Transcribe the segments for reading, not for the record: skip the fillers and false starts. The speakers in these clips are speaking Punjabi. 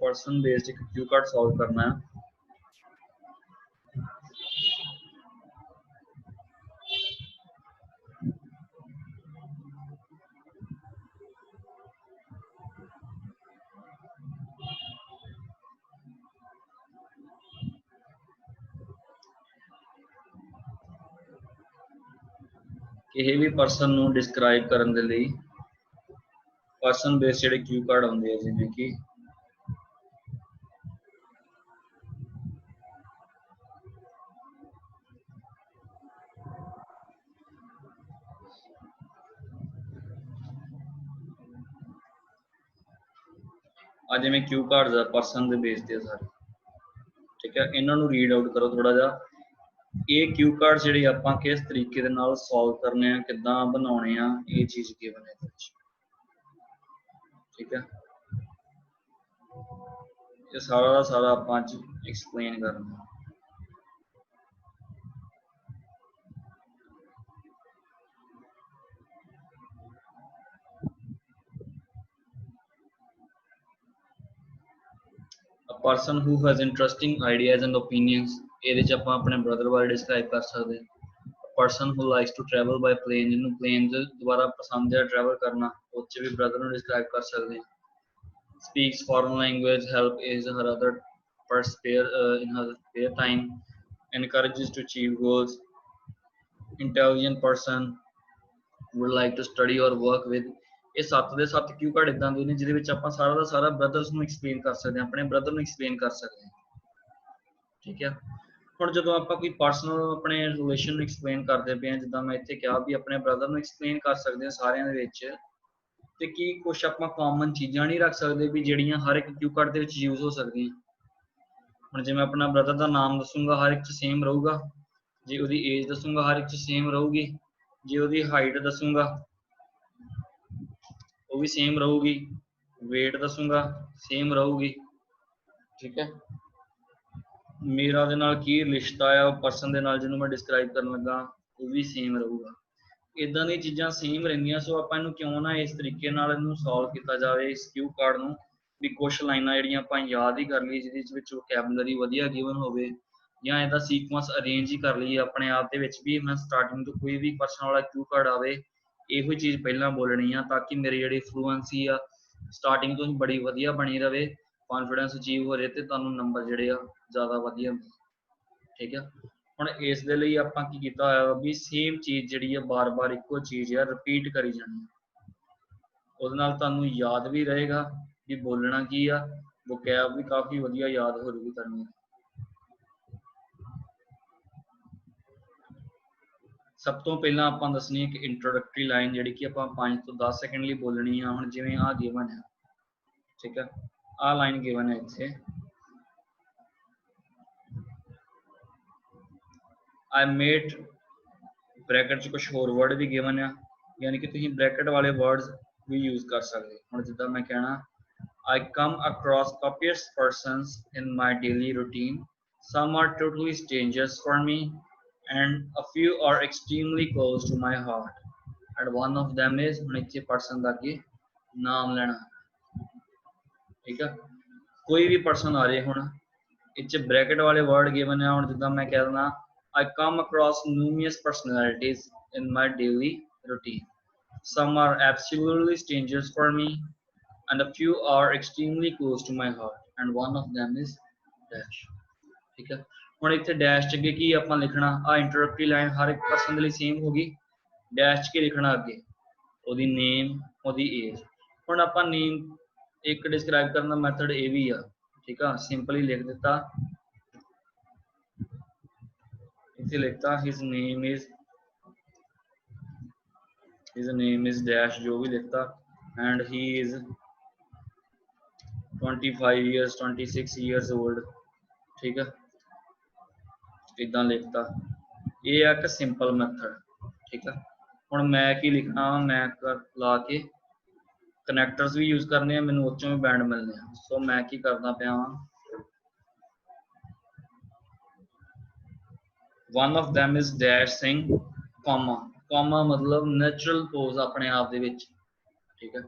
पर्सन बेस्ड एक क्यू कार्ड सॉल्व करना है। किसी भी परसन नूं डिस्क्राइब करने दे लई परसन बेस्ड जिहड़े क्यू कार्ड आउंदे आ, जिवें कि ਅੱਜ मैं क्यू कार्ड्स आ परसन दे बेस ते सारे, ठीक है। इन्हां नूं रीड आउट करो थोड़ा जा। ये क्यू कार्ड जिहड़े आपां किस तरीके दे नाल सॉल्व करने आ, किद्दां बनाउणे आ, ये चीज़ गिवन है इहदे विच, ठीक है। ये सारा दा सारा आपां अज एक्सप्लेन करना। A person who has interesting ideas and opinions, ਇਹਦੇ ਚ ਆਪਾਂ ਆਪਣੇ ਬ੍ਰਦਰ ਬਾਰੇ ਡਿਸਕ੍ਰਾਈਬ ਕਰ ਸਕਦੇ ਹਾਂ। A person who likes to travel by plane, ਜਿਹਨੂੰ plane ਦੇ ਦੁਆਰਾ ਪਸੰਦ ਹੈ ਟਰੈਵਲ ਕਰਨਾ, ਉਹ ਚ ਵੀ ਬ੍ਰਦਰ ਨੂੰ ਡਿਸਕ੍ਰਾਈਬ ਕਰ ਸਕਦੇ ਹਾਂ। Speaks foreign language, help is her other in her spare time, encourages to achieve goals, intelligent person, would like to study or work with। ਇਹ 7 ਦੇ 7 क्यू कार्ड इदां ਦੇ ਨੇ ਜਿਹਦੇ ਵਿੱਚ ਆਪਾਂ ਸਾਰਾ ਦਾ ਸਾਰਾ ਬ੍ਰਦਰਸ ਨੂੰ ਐਕਸਪਲੇਨ ਕਰ ਸਕਦੇ ਹਾਂ, ਆਪਣੇ ਬ੍ਰਦਰ ਨੂੰ ਐਕਸਪਲੇਨ ਕਰ ਸਕਦੇ ਹਾਂ, ਠੀਕ ਹੈ। ਹੁਣ ਜਦੋਂ ਆਪਾਂ ਕੋਈ ਪਰਸਨਲ ਆਪਣੇ ਰਿਲੇਸ਼ਨ ਨੂੰ ਐਕਸਪਲੇਨ ਕਰਦੇ ਪਏ ਹਾਂ, ਜਿੱਦਾਂ ਮੈਂ ਇੱਥੇ ਕਿਹਾ ਵੀ ਆਪਣੇ ਬ੍ਰਦਰ ਨੂੰ ਐਕਸਪਲੇਨ ਕਰ ਸਕਦੇ ਹਾਂ ਸਾਰਿਆਂ ਦੇ ਵਿੱਚ, ਤੇ ਕੀ ਕੁਛ ਆਪਾਂ ਕਾਮਨ ਚੀਜ਼ਾਂ ਨਹੀਂ ਰੱਖ ਸਕਦੇ ਵੀ ਜਿਹੜੀਆਂ ਹਰ ਇੱਕ ਕਿਊ ਕਾਰਡ ਦੇ ਵਿੱਚ ਯੂਜ਼ ਹੋ ਸਕਦੀਆਂ। ਹੁਣ ਜੇ ਮੈਂ ਆਪਣਾ ਬ੍ਰਦਰ ਦਾ ਨਾਮ ਦੱਸੂਗਾ ਹਰ ਇੱਕ 'ਚ ਸੇਮ ਰਹੂਗਾ, ਜੇ ਉਹਦੀ ਏਜ ਦੱਸੂਗਾ ਹਰ ਇੱਕ 'ਚ ਸੇਮ ਰਹੂਗੀ, ਜੇ ਉਹਦੀ ਹਾਈਟ ਦੱਸੂਗਾ ਉਹ ਵੀ ਸੇਮ ਰਹੂਗੀ, weight ਦੱਸੂਗਾ ਸੇਮ ਰਹੂਗੀ, ਠੀਕ ਹੈ। ਮੇਰਾ ਉਹਦੇ ਨਾਲ ਕੀ ਰਿਸ਼ਤਾ ਆ ਉਹ ਪਰਸਨ ਦੇ ਨਾਲ ਜਿਹਨੂੰ ਮੈਂ ਡਿਸਕ੍ਰਾਈਬ ਕਰਨ ਲੱਗਾ, ਉਹ ਵੀ ਸੇਮ ਰਹੂਗਾ। ਇੱਦਾਂ ਦੀਆਂ ਚੀਜ਼ਾਂ ਸੇਮ ਰਹਿੰਦੀਆਂ, ਸੋ ਆਪਾਂ ਇਹਨੂੰ ਕਿਉਂ ਨਾ ਇਸ ਤਰੀਕੇ ਨਾਲ ਇਹਨੂੰ ਸੋਲਵ ਕੀਤਾ ਜਾਵੇ ਇਸ ਕਿਊ ਕਾਰਡ ਨੂੰ, ਵੀ ਕੁਛ ਲਾਈਨਾਂ ਜਿਹੜੀਆਂ ਆਪਾਂ ਯਾਦ ਹੀ ਕਰ ਲਈ, ਜਿਹਦੇ ਵਿੱਚ ਵੋਕੈਬਲਰੀ ਵਧੀਆ ਗਿਵਨ ਹੋਵੇ, ਜਾਂ ਇਹਦਾ ਸੀਕੁਐਂਸ ਅਰੇਂਜ ਹੀ ਕਰ ਲਈਏ ਆਪਣੇ ਆਪ ਦੇ ਵਿੱਚ ਵੀ। ਮੈਂ ਸਟਾਰਟਿੰਗ ਤੋਂ ਕੋਈ ਵੀ ਪਰਸਨ ਵਾਲਾ ਕਿਊ ਕਾਰਡ ਆਵੇ ਇਹੋ ਚੀਜ਼ ਪਹਿਲਾਂ ਬੋਲਣੀ ਆ, ਤਾਂ ਕਿ ਮੇਰੀ ਜਿਹੜੀ ਫਲੂਐਂਸੀ ਆ ਸਟਾਰਟਿੰਗ ਤੋਂ ਹੀ ਬੜੀ ਵਧੀਆ ਬਣੀ ਰਵੇ, ਕੌਨਫੀਡੈਂਸ ਅਚੀਵ ਹੋ ਰਹੇ ਤੇ ਤੁਹਾਨੂੰ ਨੰਬਰ ਜਿਹੜੇ ਆ ਜ਼ਿਆਦਾ ਵਧੀਆ ਮਿਲੇ, ਠੀਕ ਹੈ। ਹੁਣ ਇਸ ਦੇ ਲਈ ਆਪਾਂ ਕੀ ਕੀਤਾ ਹੋਇਆ ਵੀ ਸੇਮ ਚੀਜ਼ ਜਿਹੜੀ ਆ ਬਾਰ-ਬਾਰ ਇੱਕੋ ਚੀਜ਼ ਆ ਰਿਪੀਟ ਕਰੀ ਜਾਣੀ, ਉਹਦੇ ਨਾਲ ਤੁਹਾਨੂੰ ਯਾਦ ਵੀ ਰਹੇਗਾ ਵੀ ਬੋਲਣਾ ਕੀ ਆ, ਵੋਕੈਬ ਵੀ ਕਾਫੀ ਵਧੀਆ ਯਾਦ ਹੋ ਜੂਗੀ ਤੁਹਾਨੂੰ। ਸਭ ਤੋਂ ਪਹਿਲਾਂ ਆਪਾਂ ਦੱਸਣੀ ਇੱਕ ਇੰਟਰੋਡਕਟਰੀ ਲਾਈਨ ਜਿਹੜੀ ਕਿ ਆਪਾਂ 5 ਤੋਂ 10 ਸੈਕਿੰਡ ਲਈ ਬੋਲਣੀ ਆ। ਹੁਣ ਜਿਵੇਂ ਆਹ ਗਿਵਨ ਹੈ, ਠੀਕ ਹੈ, ਆਹ ਲਾਈਨ ਗਿਵਨ ਹੈ ਇੱਥੇ, I made ਬ੍ਰੈਕਟ 'ਚ ਕੁਛ ਹੋਰ ਵਰਡ ਵੀ ਗਿਵਨ ਆ, ਯਾਨੀ ਕਿ ਤੁਸੀਂ ਬ੍ਰੈਕਟ ਵਾਲੇ ਵਰਡਸ ਵੀ ਯੂਜ਼ ਕਰ ਸਕਦੇ। ਹੁਣ ਜਿੱਦਾਂ ਮੈਂ ਕਹਿਣਾ I come across copious persons in my daily routine, some are totally strangers for me and a few are extremely close to my heart and one of them is, ਹੁਣ ਇੱਥੇ ਪਰਸਨ ਦਾ ਅੱਗੇ ਨਾਮ ਲੈਣਾ, ਠੀਕ ਆ। ਕੋਈ ਵੀ ਪਰਸਨ ਆ ਜਾਏ, ਹੁਣ ਇੱਥੇ ਬ੍ਰੈਕਟ ਵਾਲੇ ਵਰਡ ਗਿਵਨ ਆ। ਹੁਣ ਜਿੱਦਾਂ ਮੈਂ ਕਹਿ ਦਿੰਦਾ I come across numerous personalities in my daily routine. Some are absolutely strangers for me, and a few are extremely close to my heart, and one of them is dash, ठीक है। ਹੁਣ ਇੱਥੇ ਡੈਸ਼ ਚ ਅੱਗੇ ਕੀ ਆਪਾਂ ਲਿਖਣਾ, ਆ ਇੰਟਰੋਡਕਟਰੀ ਲਾਈਨ ਹਰ ਇੱਕ ਪਰਸਨ ਦੇ ਲਈ ਸੇਮ ਹੋ ਗਈ, ਡੈਸ਼ ਚ ਕੀ ਲਿਖਣਾ ਅੱਗੇ, ਉਹਦੀ ਨੇਮ, ਉਹਦੀ ਏਜ। ਹੁਣ ਆਪਾਂ ਨੇਮ ਇੱਕ ਡਿਸਕ੍ਰਾਈਬ ਕਰਨ ਦਾ ਮੈਥਡ ਇਹ ਵੀ ਆ, ਠੀਕ ਆ, ਸਿੰਪਲੀ ਲਿਖ ਦਿੱਤਾ, ਇੱਥੇ ਲਿਖਤਾ his name is dash, ਜੋ ਵੀ ਲਿਖਤਾ, and he is 25 years 26 years old, ਠੀਕ ਹੈ, ਇਦਾਂ ਲਿਖਤਾ। ਇਹ ਆ ਇੱਕ ਸਿੰਪਲ ਮੈਥਡ, ਠੀਕ ਹੈ। ਹੁਣ ਮੈਂ ਕੀ ਲਿਖਣਾ, ਮੈਂ ਲਾ ਕੇ ਕਨੈਕਟਰਸ ਵੀ ਯੂਜ਼ ਕਰਨੇ ਆ, ਮੈਨੂੰ ਉਹ ਚੋਂ ਵੀ ਬੈਂਡ ਮਿਲਨੇ ਆ, ਸੋ ਮੈਂ ਕੀ ਕਰਦਾ ਪਿਆ ਵਾਂ, one of them is dash Singh comma, comma ਮਤਲਬ ਨੈਚੁਰਲ ਪੋਜ਼ ਆਪਣੇ ਆਪ ਦੇ ਵਿੱਚ, ਠੀਕ ਹੈ।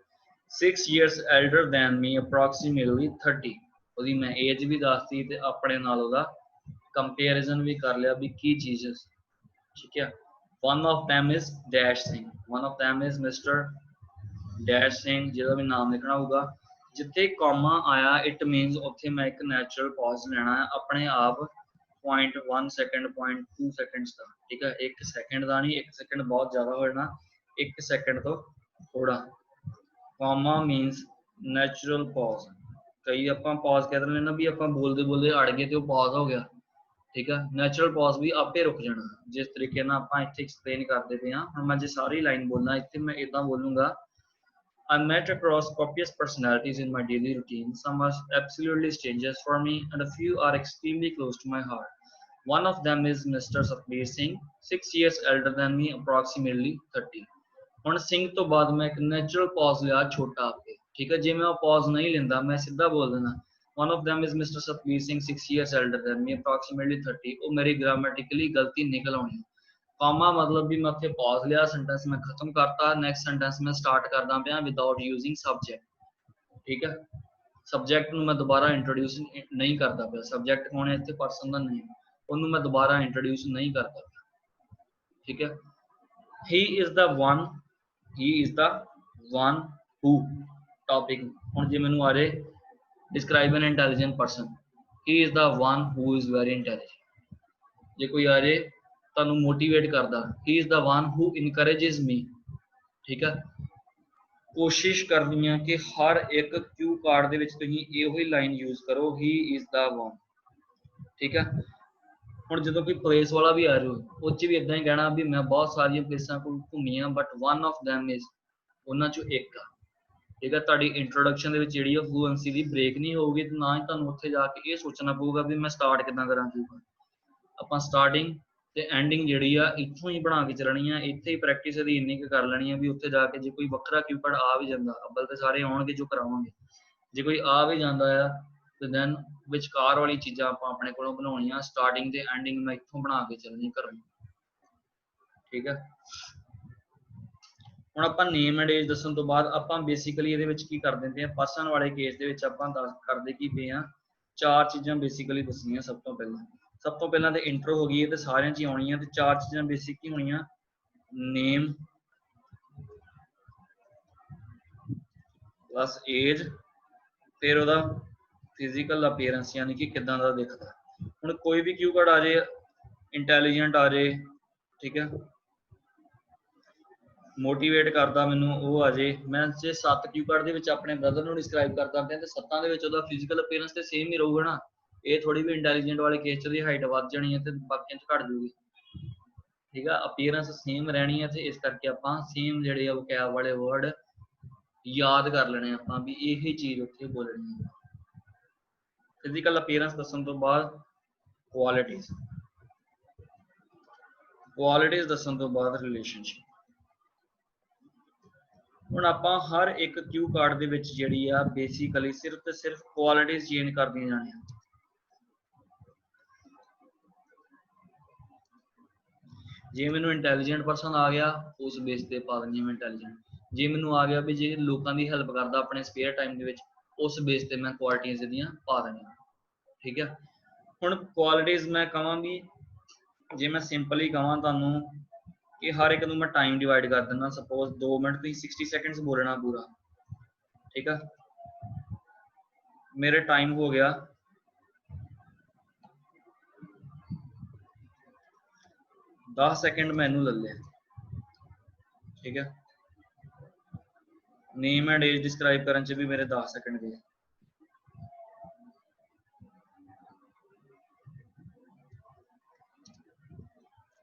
6 years elder than me, approximately 30, ਉਹਦੀ मैं एज भी दसती ते अपने नाल ਉਹਦਾ कंपेरिजन भी कर लिया भी की चीज़, ठीक है। One of them is dash Singh, one of them is mister dash Singh, ਜਿਹਦਾ भी नाम लिखना होगा। जिथे कॉमा आया इट मीनस उत्थे मैं एक नैचुरल पॉज लेना है अपने आप 0.1 सेकंड 0.2 सेकंड्स का, ठीक है। 1 सेकंड का नहीं, 1 सेकंड बहुत ज़्यादा हो जाना, 1 सेकंड तो थोड़ा। कॉमा मीनस नैचुरल पॉज, कई ਆਪਾਂ पॉज कह देने ना भी ਆਪਾਂ बोलते बोलते अड़ गए तो पॉज हो गया, ठीक है। नैचुरल पॉज भी आपे रुक जाना जिस तरीके ना आप इतने एक्सप्लेन करते पे हाँ। हम मैं जो सारी लाइन बोलना इतने मैं इदा बोलूँगा, I met across copious personalities in my daily routine. Some are absolutely strangers for me and a few are extremely close to my heart. One of them is Mr. Satbir Singh, 6 years elder than me, approximately 30. ਹੁਣ ਸਿੰਘ ਤੋਂ ਬਾਅਦ ਮੈਂ ਇੱਕ ਨੈਚੁਰਲ ਪੌਜ਼ ਲਿਆ ਛੋਟਾ ਆਪੇ, ਠੀਕ ਹੈ। ਜੇ ਮੈਂ ਉਹ ਪੌਜ਼ ਨਹੀਂ ਲੈਂਦਾ ਮੈਂ ਸਿੱਧਾ ਬੋਲ ਦੇਣਾ one of them is Mr. Satbir Singh, 6 years elder than me, approximately 30. ਉਹ ਮੇਰੀ ਗ੍ਰਾਮੈਟਿਕਲੀ ਗਲਤੀ ਨਿਕਲ ਆਉਣੀ। ਕੌਮਾ मतलब भी मैं ਉੱਥੇ ਪੌਜ਼ ਲਿਆ, ਸੈਂਟੈਂਸ ਮੈਂ ਖਤਮ ਕਰਤਾ, ਨੈਕਸਟ ਸੈਂਟੈਂਸ ਮੈਂ ਸਟਾਰਟ ਕਰਦਾ ਪਿਆ ਵਿਦਆਊਟ ਯੂਜ਼ਿੰਗ ਸਬਜੈਕਟ, ਠੀਕ ਹੈ। ਸਬਜੈਕਟ ਨੂੰ ਮੈਂ ਦੁਬਾਰਾ ਇੰਟਰੋਡਿਊਸ ਨਹੀਂ ਕਰਦਾ ਪਿਆ, ਸਬਜੈਕਟ ਕੌਣ ਹੈ ਇੱਥੇ, ਪਰਸਨ ਦਾ ਨੇਮ, ਉਹਨੂੰ ਮੈਂ ਦੁਬਾਰਾ ਇੰਟਰੋਡਿਊਸ ਨਹੀਂ ਕਰਦਾ ਪਿਆ, ਠੀਕ ਹੈ। he is the one who topic ਹੁਣ ਜੇ ਮੈਨੂੰ ਆ ਜੇ describe an intelligent person, he is the one who is very intelligent। ਜੇ ਕੋਈ ਆ ਜੇ ਤੁਹਾਨੂੰ ਮੋਟੀਵੇਟ ਕਰਦਾ, he is the one who encourages me, ਠੀਕ ਹੈ। ਕੋਸ਼ਿਸ਼ ਕਰਨੀ ਆ ਕਿ ਹਰ ਇੱਕ ਕਿਊ ਕਾਰਡ ਦੇ ਵਿੱਚ ਤੁਸੀਂ ਇਹੋ ਹੀ ਲਾਈਨ ਯੂਜ਼ ਕਰੋ, he is the one, ਠੀਕ ਹੈ। ਹੁਣ ਜਦੋਂ ਕੋਈ ਪਲੇਸ ਵਾਲਾ ਵੀ ਆ ਜਾਓ ਉਹ 'ਚ ਵੀ ਇਦਾਂ ਹੀ ਕਹਿਣਾ ਵੀ ਮੈਂ ਬਹੁਤ ਸਾਰੀਆਂ ਪਲੇਸਾਂ ਕੋਲ ਘੁੰਮੀਆਂ but one of them is, ਉਹਨਾਂ 'ਚੋਂ ਇੱਕ ਆ, ਠੀਕ ਹੈ। ਤੁਹਾਡੀ ਇੰਟਰੋਡਕਸ਼ਨ ਦੇ ਵਿੱਚ ਜਿਹੜੀ ਉਹ ਫਲੂਐਂਸੀ ਦੀ ਬ੍ਰੇਕ ਨਹੀਂ ਹੋਊਗੀ ਤੇ ਨਾ ਹੀ ਤੁਹਾਨੂੰ ਉੱਥੇ ਜਾ ਕੇ ਇਹ ਸੋਚਣਾ ਪਊਗਾ ਵੀ ਮੈਂ ਸਟਾਰਟ ਕਿੱਦਾਂ ਕਰਾਂ ਕਿਊ। ਆਪਾਂ ਸਟਾਰਟਿੰਗ ਤੇ ਐਂਡਿੰਗ ਜਿਹੜੀ ਆ ਇੱਥੋਂ ਹੀ ਬਣਾ ਕੇ ਚੱਲਣੀ ਆ, ਇੱਥੇ ਹੀ ਪ੍ਰੈਕਟਿਸ ਇਹਦੀ ਇੰਨੀ ਕੁ ਕਰ ਲੈਣੀ ਆ ਵੀ ਉੱਥੇ ਜਾ ਕੇ ਜੇ ਕੋਈ ਵੱਖਰਾ ਕਿਊ ਕਾਰਡ ਆ ਵੀ ਜਾਂਦਾ, ਅੱਬਲ ਤੇ ਸਾਰੇ ਆਉਣਗੇ ਜੋ ਕਰਾਵਾਂਗੇ, ਜੇ ਕੋਈ ਆ ਵੀ ਜਾਂਦਾ ਆ ਤੇ ਦੈਨ ਵਿਚਕਾਰ ਵਾਲੀ ਚੀਜ਼ਾਂ ਆਪਾਂ ਆਪਣੇ ਕੋਲੋਂ ਬਣਾਉਣੀਆਂ, ਸਟਾਰਟਿੰਗ ਤੇ ਐਂਡਿੰਗ ਮੈਂ ਇੱਥੋਂ ਬਣਾ ਕੇ ਚੱਲਣੀ ਘਰੋਂ, ਠੀਕ ਹੈ। ਹੁਣ ਆਪਾਂ ਨੇਮ ਐਂਡ ਏਜ ਦੱਸਣ ਤੋਂ ਬਾਅਦ ਆਪਾਂ ਬੇਸਿਕਲੀ ਇਹਦੇ ਵਿੱਚ ਕੀ ਕਰ ਦਿੰਦੇ ਆ, ਪਰਸਨ ਵਾਲੇ ਕੇਸ ਦੇ ਵਿੱਚ ਆਪਾਂ ਕਰਦੇ ਕੀ ਪਏ ਆ, 4 ਚੀਜ਼ਾਂ ਬੇਸਿਕਲੀ ਦੱਸਣੀਆਂ। ਸਭ ਤੋਂ ਪਹਿਲਾਂ ਤੇ ਇੰਟਰੋ ਹੋ ਗਈ, ਇਹ ਤੇ ਸਾਰਿਆਂ 'ਚ ਹੀ ਆਉਣੀ ਆ, ਤੇ 4 ਚੀਜ਼ਾਂ ਬੇਸਿਕ ਕੀ ਹੋਣੀਆਂ, ਨੇਮ ਪਲੱਸ ਏਜ, ਫਿਰ ਉਹਦਾ ਫਿਜ਼ੀਕਲ ਅਪੀਅਰੈਂਸ ਯਾਨੀ ਕਿ ਕਿੱਦਾਂ ਦਾ ਦਿਖਦਾ। ਹੁਣ ਕੋਈ ਵੀ ਕਿਊ ਕਾਰਡ ਆ ਜੇ, ਇੰਟੈਲੀਜੈਂਟ ਆ ਜੇ, ਠੀਕ ਹੈ, ਮੋਟੀਵੇਟ ਕਰਦਾ ਮੈਨੂੰ ਉਹ ਆ ਜੇ। ਮੈਂ ਜੇ 7 ਕਿਊ ਕਾਰਡ ਦੇ ਵਿੱਚ ਆਪਣੇ ਬ੍ਰਦਰ ਨੂੰ ਡਿਸਕ੍ਰਾਈਬ ਕਰਦਾ ਪਿਆ ਤੇ 7 ਦੇ ਵਿੱਚ ਉਹਦਾ ਫਿਜ਼ੀਕਲ ਅਪੀਅਰੈਂਸ ਤੇ ਸੇਮ ਹੀ ਰਹੂਗਾ ਨਾ, ਇਹ ਥੋੜੀ ਵੀ ਇੰਟੈਲੀਜੈਂਟ ਵਾਲੇ ਕੇਸ 'ਚ ਉਹਦੀ ਹਾਈਟ ਵੱਧ ਜਾਣੀ ਹੈ ਤੇ ਬਾਕੀਆਂ 'ਚ ਘਟ ਜੂਗੀ, ਠੀਕ ਆ। ਅਪੀਅਰੈਂਸ ਸੇਮ ਰਹਿਣੀ ਹੈ ਤੇ ਇਸ ਕਰਕੇ ਆਪਾਂ ਸੇਮ ਜਿਹੜੇ ਆ ਵੋਕੈਬ ਵਾਲੇ ਵਰਡ ਯਾਦ ਕਰ ਲੈਣੇ ਆਪਾਂ ਵੀ ਇਹੀ ਚੀਜ਼ ਉੱਥੇ ਬੋਲਣੀ ਹੈ। ਫਿਜ਼ੀਕਲ ਅਪੀਅਰੈਂਸ ਦੱਸਣ ਤੋਂ ਬਾਅਦ ਕੁਆਲਿਟੀਜ਼ ਦੱਸਣ ਤੋਂ ਬਾਅਦ ਰਿਲੇਸ਼ਨਸ਼ਿਪ। ਹੁਣ ਆਪਾਂ ਹਰ ਇੱਕ ਕਿਊ ਕਾਰਡ ਦੇ ਵਿੱਚ ਜਿਹੜੀ ਆ ਬੇਸਿਕਲੀ ਸਿਰਫ ਤੇ ਸਿਰਫ ਕੁਆਲਿਟੀਜ਼ ਚੇਂਜ ਕਰਦੀਆਂ ਜਾਣੀਆਂ। ਜੇ ਮੈਨੂੰ ਇੰਟੈਲੀਜੈਂਟ ਪਰਸਨ ਆ ਗਿਆ ਉਸ ਬੇਸ ਤੇ ਪਾ ਦਿੰਦੀ ਮੈਂ ਇੰਟੈਲੀਜੈਂਟ, ਜੇ ਮੈਨੂੰ ਆ ਗਿਆ ਵੀ ਜੇ ਲੋਕਾਂ ਦੀ ਹੈਲਪ ਕਰਦਾ ਆਪਣੇ ਸਪੇਅਰ ਟਾਈਮ ਦੇ ਵਿੱਚ ਉਸ ਬੇਸ ਤੇ ਮੈਂ ਕੁਆਲਿਟੀਜ਼ ਇਹਦੀਆਂ ਪਾ ਦੇਣੀਆਂ, ਠੀਕ ਹੈ। ਹੁਣ ਕੁਆਲਿਟੀਜ਼ ਮੈਂ ਕਹਾਂ ਵੀ ਜੇ ਮੈਂ ਸਿੰਪਲੀ ਕਹਾਂ ਤੁਹਾਨੂੰ ਕਿ ਹਰ ਇੱਕ ਨੂੰ ਮੈਂ ਟਾਈਮ ਡਿਵਾਈਡ ਕਰ ਦਿੰਦਾ, ਸਪੋਜ਼ 2 ਮਿੰਟ ਤੁਸੀਂ 60 ਸੈਕਿੰਡਸ ਬੋਲਣਾ ਪੂਰਾ, ਠੀਕ ਆ। ਮੇਰੇ ਟਾਈਮ ਹੋ ਗਿਆ 10 ਸੈਕਿੰਡ ਮੈਂ ਇਹਨੂੰ ਲੈ ਲਿਆ, ਠੀਕ ਹੈ। ਨੇਮ ਐਂਡ ਏਜ ਡਿਸਕ੍ਰਾਈਬ ਕਰਨ 'ਚ ਵੀ ਮੇਰੇ 10 ਸੈਕਿੰਡ ਗਏ,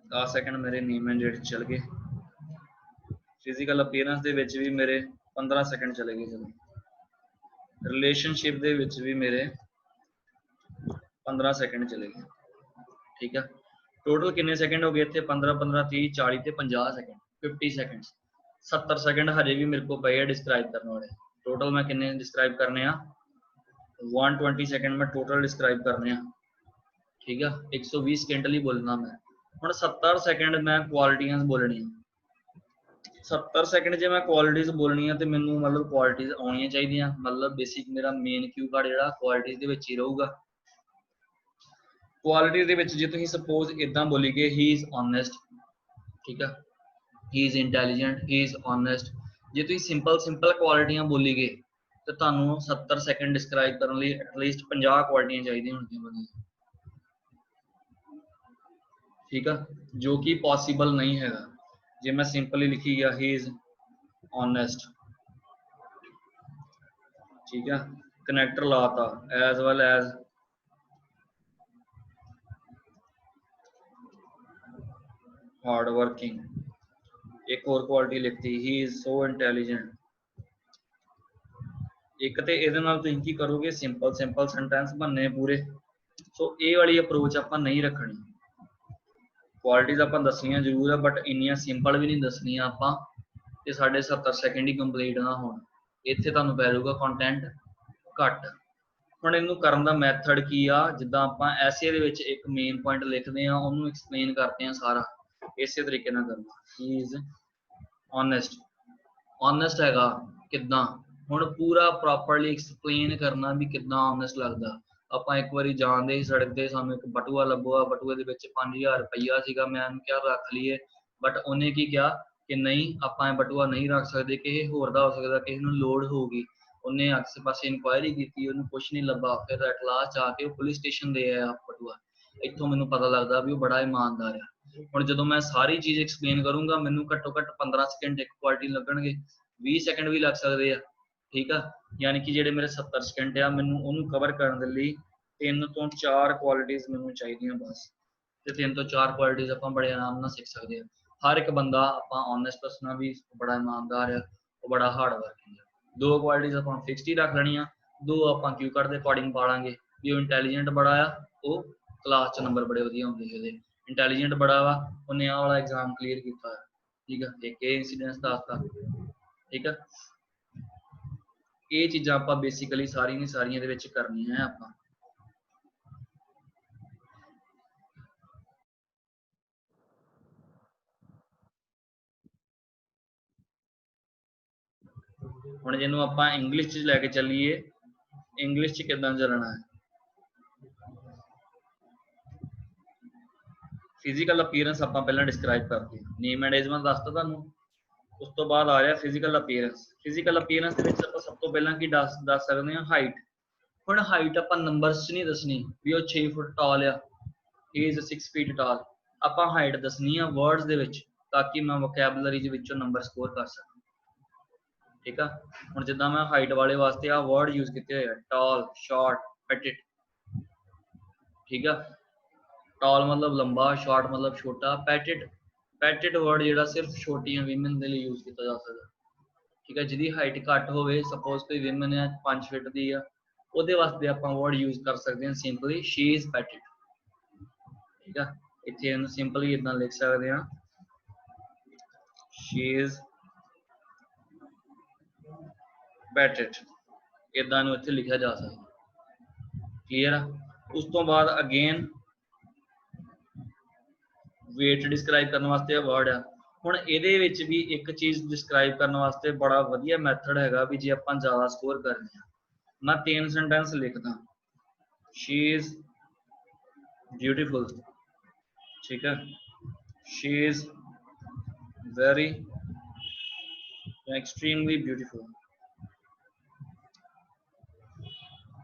10 ਸੈਕਿੰਡ ਮੇਰੇ ਨੇਮ ਐਂਡ ਏਜ ਚਲ ਗਏ। ਫਿਜ਼ੀਕਲ ਅਪੀਅਰੈਂਸ ਦੇ ਵਿੱਚ ਵੀ ਮੇਰੇ 15 ਸੈਕਿੰਡ ਚਲੇ ਗਏ। ਜਦੋਂ ਰਿਲੇਸ਼ਨਸ਼ਿਪ ਦੇ ਵਿੱਚ ਵੀ ਮੇਰੇ 15 ਸੈਕਿੰਡ ਚਲੇ ਗਏ, ਠੀਕ ਹੈ। ਟੋਟਲ ਕਿੰਨੇ ਸੈਕਿੰਡ ਹੋ ਗਏ ਇੱਥੇ, 15 15 30 40 ਤੇ 50 ਸੈਕਿੰਡ, 50 ਸੈਕਿੰਡ। 70 ਸੈਕਿੰਡ ਹਜੇ ਵੀ ਮੇਰੇ ਕੋਲ ਪਏ ਆ ਡਿਸਕ੍ਰਾਈਬ ਕਰਨ ਵਾਲੇ। ਟੋਟਲ ਮੈਂ ਕਿੰਨੇ ਡਿਸਕ੍ਰਾਈਬ ਕਰਨੇ ਆ, 120 ਸੈਕਿੰਡ ਮੈਂ ਟੋਟਲ ਡਿਸਕ੍ਰਾਈਬ ਕਰਨੇ ਆ, ਠੀਕ ਆ। 120 ਸਕਿੰਟ ਲਈ ਬੋਲਣਾ ਮੈਂ। ਹੁਣ 70 ਸੈਕਿੰਡ ਮੈਂ ਕੁਆਲਿਟੀਆਂ ਬੋਲਣੀਆਂ, 70 ਸੈਕਿੰਡ ਜੇ ਮੈਂ ਕੁਆਲਿਟੀਜ਼ ਬੋਲਣੀ ਆ ਤੇ ਮੈਨੂੰ ਮਤਲਬ ਕੁਆਲਿਟੀਜ਼ ਆਉਣੀਆਂ ਚਾਹੀਦੀਆਂ, ਮਤਲਬ ਬੇਸਿਕ ਮੇਰਾ ਮੇਨ ਕਿਊ ਕਾਰਡ ਜਿਹੜਾ ਕੁਆਲਿਟੀਜ਼ ਦੇ ਵਿੱਚ ਹੀ ਰਹੂਗਾ। ਕੁਆਲਿਟੀ ਦੇ ਵਿੱਚ ਜੇ ਤੁਸੀਂ ਸਪੋਜ਼ ਇਦਾਂ ਬੋਲੀਗੇ ਹੀ ਇਜ਼ ਓਨੈਸਟ, ਠੀਕ ਆ, ਹੀ is intelligent, he is honest, ਜੇ ਤੁਸੀਂ ਸਿੰਪਲ ਕੁਆਲਿਟੀਆਂ ਬੋਲੀਗੇ ਤੇ ਤੁਹਾਨੂੰ 70 ਸੈਕਿੰਡ ਡਿਸਕ੍ਰਾਈਬ ਕਰਨ ਲਈ ਐਟਲੀਸਟ 50 ਕੁਆਲਿਟੀਆਂ ਚਾਹੀਦੀਆਂ ਹੁੰਦੀਆਂ ਬੰਦੇ, ਠੀਕ ਆ, ਜੋ ਕਿ ਪੋਸੀਬਲ ਨਹੀਂ ਹੈਗਾ। ਜੇ ਮੈਂ ਸਿੰਪਲੀ ਲਿਖੀ ਗਿਆ ਹੀ ਇਜ਼ ਓਨੈਸਟ, ਠੀਕ ਆ, ਕਨੈਕਟਰ ਲਾਤਾ as well as hard working, एक और क्वालिटी लिखती ही इज सो इंटेलिजेंट। एक ते ਇਹਦੇ ਨਾਲ ਤੁਸੀਂ ਕੀ ਕਰੋਗੇ, ਸਿੰਪਲ ਸੈਂਟੈਂਸ ਬਣਨੇ ਪੂਰੇ। ਸੋ ਇਹ ਵਾਲੀ ਅਪਰੋਚ ਆਪਾਂ ਨਹੀਂ ਰੱਖਣੀ। ਕੁਆਲਿਟੀਜ਼ ਆਪਾਂ ਦੱਸਣੀਆਂ ਜ਼ਰੂਰ ਆ ਬਟ ਇੰਨੀਆਂ ਸਿੰਪਲ ਵੀ ਨਹੀਂ ਦੱਸਣੀਆਂ ਆਪਾਂ ਤੇ ਸਾਡੇ 70 ਸੈਕਿੰਡ ਹੀ ਕੰਪਲੀਟ ਨਾ ਹੋਣ। ਇੱਥੇ ਤੁਹਾਨੂੰ ਪੈ ਜਾਊਗਾ ਕੰਟੈਂਟ ਘੱਟ। ਹੁਣ ਇਹਨੂੰ ਕਰਨ ਦਾ ਮੈਥਡ ਕੀ ਆ, ਜਿੱਦਾਂ ਆਪਾਂ ਐਸੇ ਦੇ ਵਿੱਚ ਇੱਕ ਮੇਨ ਪੁਆਇੰਟ ਲਿਖਦੇ ਆ ਉਹਨੂੰ ਐਕਸਪਲੇਨ ਕਰਦੇ ਆ ਸਾਰਾ, ਇਸੇ ਤਰੀਕੇ ਨਾਲ ਕਰਨਾ। ਹੀ ਇਜ਼ ਓਨੈਸਟ, ਓਨੈਸਟ ਹੈਗਾ ਕਿੱਦਾਂ, ਹੁਣ ਪੂਰਾ ਪ੍ਰੋਪਰਲੀ ਐਕਸਪਲੇਨ ਕਰਨਾ ਵੀ ਕਿੱਦਾਂ ਓਨੈਸਟ ਲੱਗਦਾ। ਆਪਾਂ ਇੱਕ ਵਾਰੀ ਜਾਂਦੇ ਸੀ ਸੜਕ ਤੇ, ਸਾਨੂੰ ਇੱਕ ਬਟੂਆ ਲੱਭਾ, ਬਟੂਏ ਦੇ ਵਿੱਚ 5000 ਰੁਪਈਆ ਸੀਗਾ, ਮੈਂ ਉਹਨੂੰ ਕਿਹਾ ਰੱਖ ਲਈਏ, ਬਟ ਉਹਨੇ ਕੀ ਕਿਹਾ ਕਿ ਨਹੀਂ ਆਪਾਂ ਇਹ ਬਟੂਆ ਨਹੀਂ ਰੱਖ ਸਕਦੇ, ਕਿਸੇ ਹੋਰ ਦਾ ਹੋ ਸਕਦਾ, ਕਿਸੇ ਨੂੰ ਲੋੜ ਹੋਊਗੀ। ਉਹਨੇ ਆਸੇ ਪਾਸੇ ਇਨਕੁਆਇਰੀ ਕੀਤੀ, ਉਹਨੂੰ ਕੁਛ ਨਹੀਂ ਲੱਭਾ, ਫਿਰ ਐਟ ਲਾਸਟ ਜਾ ਕੇ ਉਹ ਪੁਲਿਸ ਸਟੇਸ਼ਨ ਦੇ ਆਇਆ ਬਟੂਆ। ਇੱਥੋਂ ਮੈਨੂੰ ਪਤਾ ਲੱਗਦਾ ਵੀ ਉਹ ਬੜਾ ਇਮਾਨਦਾਰ ਆ। ਹੁਣ ਜਦੋਂ ਮੈਂ ਸਾਰੀ ਚੀਜ਼ ਐਕਸਪਲੇਨ ਕਰੂੰਗਾ ਮੈਨੂੰ ਘੱਟੋ ਘੱਟ 15 ਸੈਕਿੰਡ ਇੱਕ ਕੁਆਲਿਟੀ ਲੱਗਣਗੇ, 20 ਸੈਕਿੰਡ ਵੀ ਲੱਗ ਸਕਦੇ ਆ, ਠੀਕ ਆ। ਯਾਨੀ ਕਿ ਜਿਹੜੇ ਮੇਰੇ 70 ਸੈਕਿੰਡ ਆ ਮੈਨੂੰ ਉਹਨੂੰ ਕਵਰ ਕਰਨ ਦੇ ਲਈ 3 ਤੋਂ 4 ਕੁਆਲਿਟੀਜ਼ ਮੈਨੂੰ ਚਾਹੀਦੀਆਂ ਬਸ, ਤੇ 3 ਤੋਂ 4 ਕੁਆਲਿਟੀਜ਼ ਆਪਾਂ ਬੜੇ ਆਰਾਮ ਨਾਲ ਸਿੱਖ ਸਕਦੇ ਆ। ਹਰ ਇੱਕ ਬੰਦਾ ਆਪਾਂ ਓਨੈਸਟ ਦੱਸਣਾ ਵੀ ਬੜਾ ਇਮਾਨਦਾਰ ਆ, ਉਹ ਬੜਾ ਹਾਰਡ ਵਰਕਿੰਗ ਆ। 2 ਕੁਆਲਿਟੀਜ਼ ਆਪਾਂ ਫਿਕਸਡ ਹੀ ਰੱਖ ਲੈਣੀਆਂ, 2 ਆਪਾਂ ਕਿਊ ਕਾਰਡ ਦੇ ਅਕੋਰਡਿੰਗ ਪਾ ਲਾਂਗੇ ਵੀ ਉਹ ਇੰਟੈਲੀਜੈਂਟ ਬੜਾ ਆ, ਉਹ ਕਲਾਸ 'ਚ ਨੰਬਰ ਬੜੇ ਵਧੀਆ ਹੁੰਦੇ ਉਹਦੇ, ਇੰਟੈਲੀਜੈਂਟ ਬੜਾ ਵਾ, ਉਹਨੇ ਆਹ ਵਾਲਾ ਐਗਜ਼ਾਮ ਕਲੀਅਰ ਕੀਤਾ, ਠੀਕ ਆ। ਇੱਕ ਇਹ ਇੰਸੀਡੈਂਸ ਦੱਸਤਾ, ਠੀਕ ਆ। ਇਹ ਚੀਜ਼ਾਂ ਆਪਾਂ ਬੇਸਿਕਲੀ ਸਾਰੀਆਂ ਦੇ ਵਿੱਚ ਕਰਨੀਆਂ ਹੈ ਆਪਾਂ। ਹੁਣ ਜਿਹਨੂੰ ਆਪਾਂ ਇੰਗਲਿਸ਼ 'ਚ ਲੈ ਕੇ ਚੱਲੀਏ, ਇੰਗਲਿਸ਼ 'ਚ ਕਿੱਦਾਂ ਚੱਲਣਾ ਹੈ। ਫਿਜ਼ੀਕਲ ਅਪੀਅਰੈਂਸ ਆਪਾਂ ਪਹਿਲਾਂ ਡਿਸਕ੍ਰਾਈਬ ਕਰਦੇ ਹਾਂ, ਨੇਮ ਐਂਡ ਏਜ ਮੈਂ ਦੱਸਤਾ ਤੁਹਾਨੂੰ। ਉਸ ਤੋਂ ਬਾਅਦ ਆ ਰਿਹਾ ਫਿਜ਼ੀਕਲ ਅਪੀਅਰੈਂਸ। ਫਿਜ਼ੀਕਲ ਅਪੀਅਰੈਂਸ ਦੇ ਵਿੱਚ ਆਪਾਂ ਸਭ ਤੋਂ ਪਹਿਲਾਂ ਕੀ ਦੱਸ ਸਕਦੇ ਹਾਂ, ਹਾਈਟ। ਹੁਣ ਹਾਈਟ ਆਪਾਂ ਨੰਬਰਸ 'ਚ ਨਹੀਂ ਦੱਸਣੀ ਵੀ ਉਹ 6 ਫੁੱਟ ਟਾਲ ਆ, ਹੀ ਇਜ਼ 6 ਫੀਟ ਟਾਲ। ਆਪਾਂ ਹਾਈਟ ਦੱਸਣੀ ਆ ਵਰਡਸ ਦੇ ਵਿੱਚ, ਤਾਂ ਕਿ ਮੈਂ ਵੋਕੈਬਲਰੀ ਦੇ ਵਿੱਚੋਂ ਨੰਬਰ ਸਕੋਰ ਕਰ ਸਕਾਂ, ਠੀਕ ਆ। ਹੁਣ ਜਿੱਦਾਂ ਮੈਂ ਹਾਈਟ ਵਾਲੇ ਵਾਸਤੇ ਆ ਵਰਡ ਯੂਜ਼ ਕੀਤੇ ਹੋਏ ਆ, ਟਾਲ, ਸ਼ਾਰਟ, ਪੈਟਿਟ, ਠੀਕ ਆ। ਟਾਲ ਮਤਲਬ ਲੰਬਾ, ਸ਼ਾਰਟ ਮਤਲਬ ਛੋਟਾ, ਪੈਟਿਟ ਵਰਡ ਜਿਹੜਾ ਸਿਰਫ ਛੋਟੀਆਂ ਵਿਮਨ ਦੇ ਲਈ ਯੂਜ਼ ਕੀਤਾ ਜਾ ਸਕਦਾ, ਠੀਕ ਹੈ। ਜਿਹਦੀ ਹਾਈਟ ਘੱਟ ਹੋਵੇ, ਸਪੋਜ਼ ਕੋਈ ਵਿਮਨ ਹੈ 5 ਫੀਟ ਦੀ ਆ, ਉਹਦੇ ਵਾਸਤੇ ਆਪਾਂ ਵਰਡ ਯੂਜ਼ ਕਰ ਸਕਦੇ ਹਾਂ ਸਿੰਪਲੀ ਸ਼ੀ ਇਜ਼ ਪੈਟਿਟ, ਠੀਕ ਆ। ਇੱਥੇ ਇਹਨੂੰ ਸਿੰਪਲੀ ਇਦਾਂ ਲਿਖ ਸਕਦੇ ਹਾਂ, ਸ਼ੀ ਇਜ਼ ਪੈਟਿਟ, ਇਦਾਂ ਨੂੰ ਇੱਥੇ ਲਿਖਿਆ ਜਾ ਸਕਦਾ, ਕਲੀਅਰ ਆ। ਉਸ ਤੋਂ ਬਾਅਦ ਅਗੇਨ weight ਡਿਸਕ੍ਰਾਈਬ ਕਰਨ ਵਾਸਤੇ ਵਰਡ ਆ। ਹੁਣ ਇਹਦੇ ਵਿੱਚ ਵੀ ਇੱਕ ਚੀਜ਼ ਡਿਸਕ੍ਰਾਈਬ ਕਰਨ ਵਾਸਤੇ ਬੜਾ ਵਧੀਆ ਮੈਥਡ ਹੈਗਾ ਵੀ ਜੇ ਆਪਾਂ ਜ਼ਿਆਦਾ ਸਕੋਰ ਕਰਨੀ ਆ। ਮੈਂ 3 ਸੈਂਟੈਂਸ ਲਿਖਦਾ, she is beautiful, ਠੀਕ ਹੈ, she is very extremely beautiful,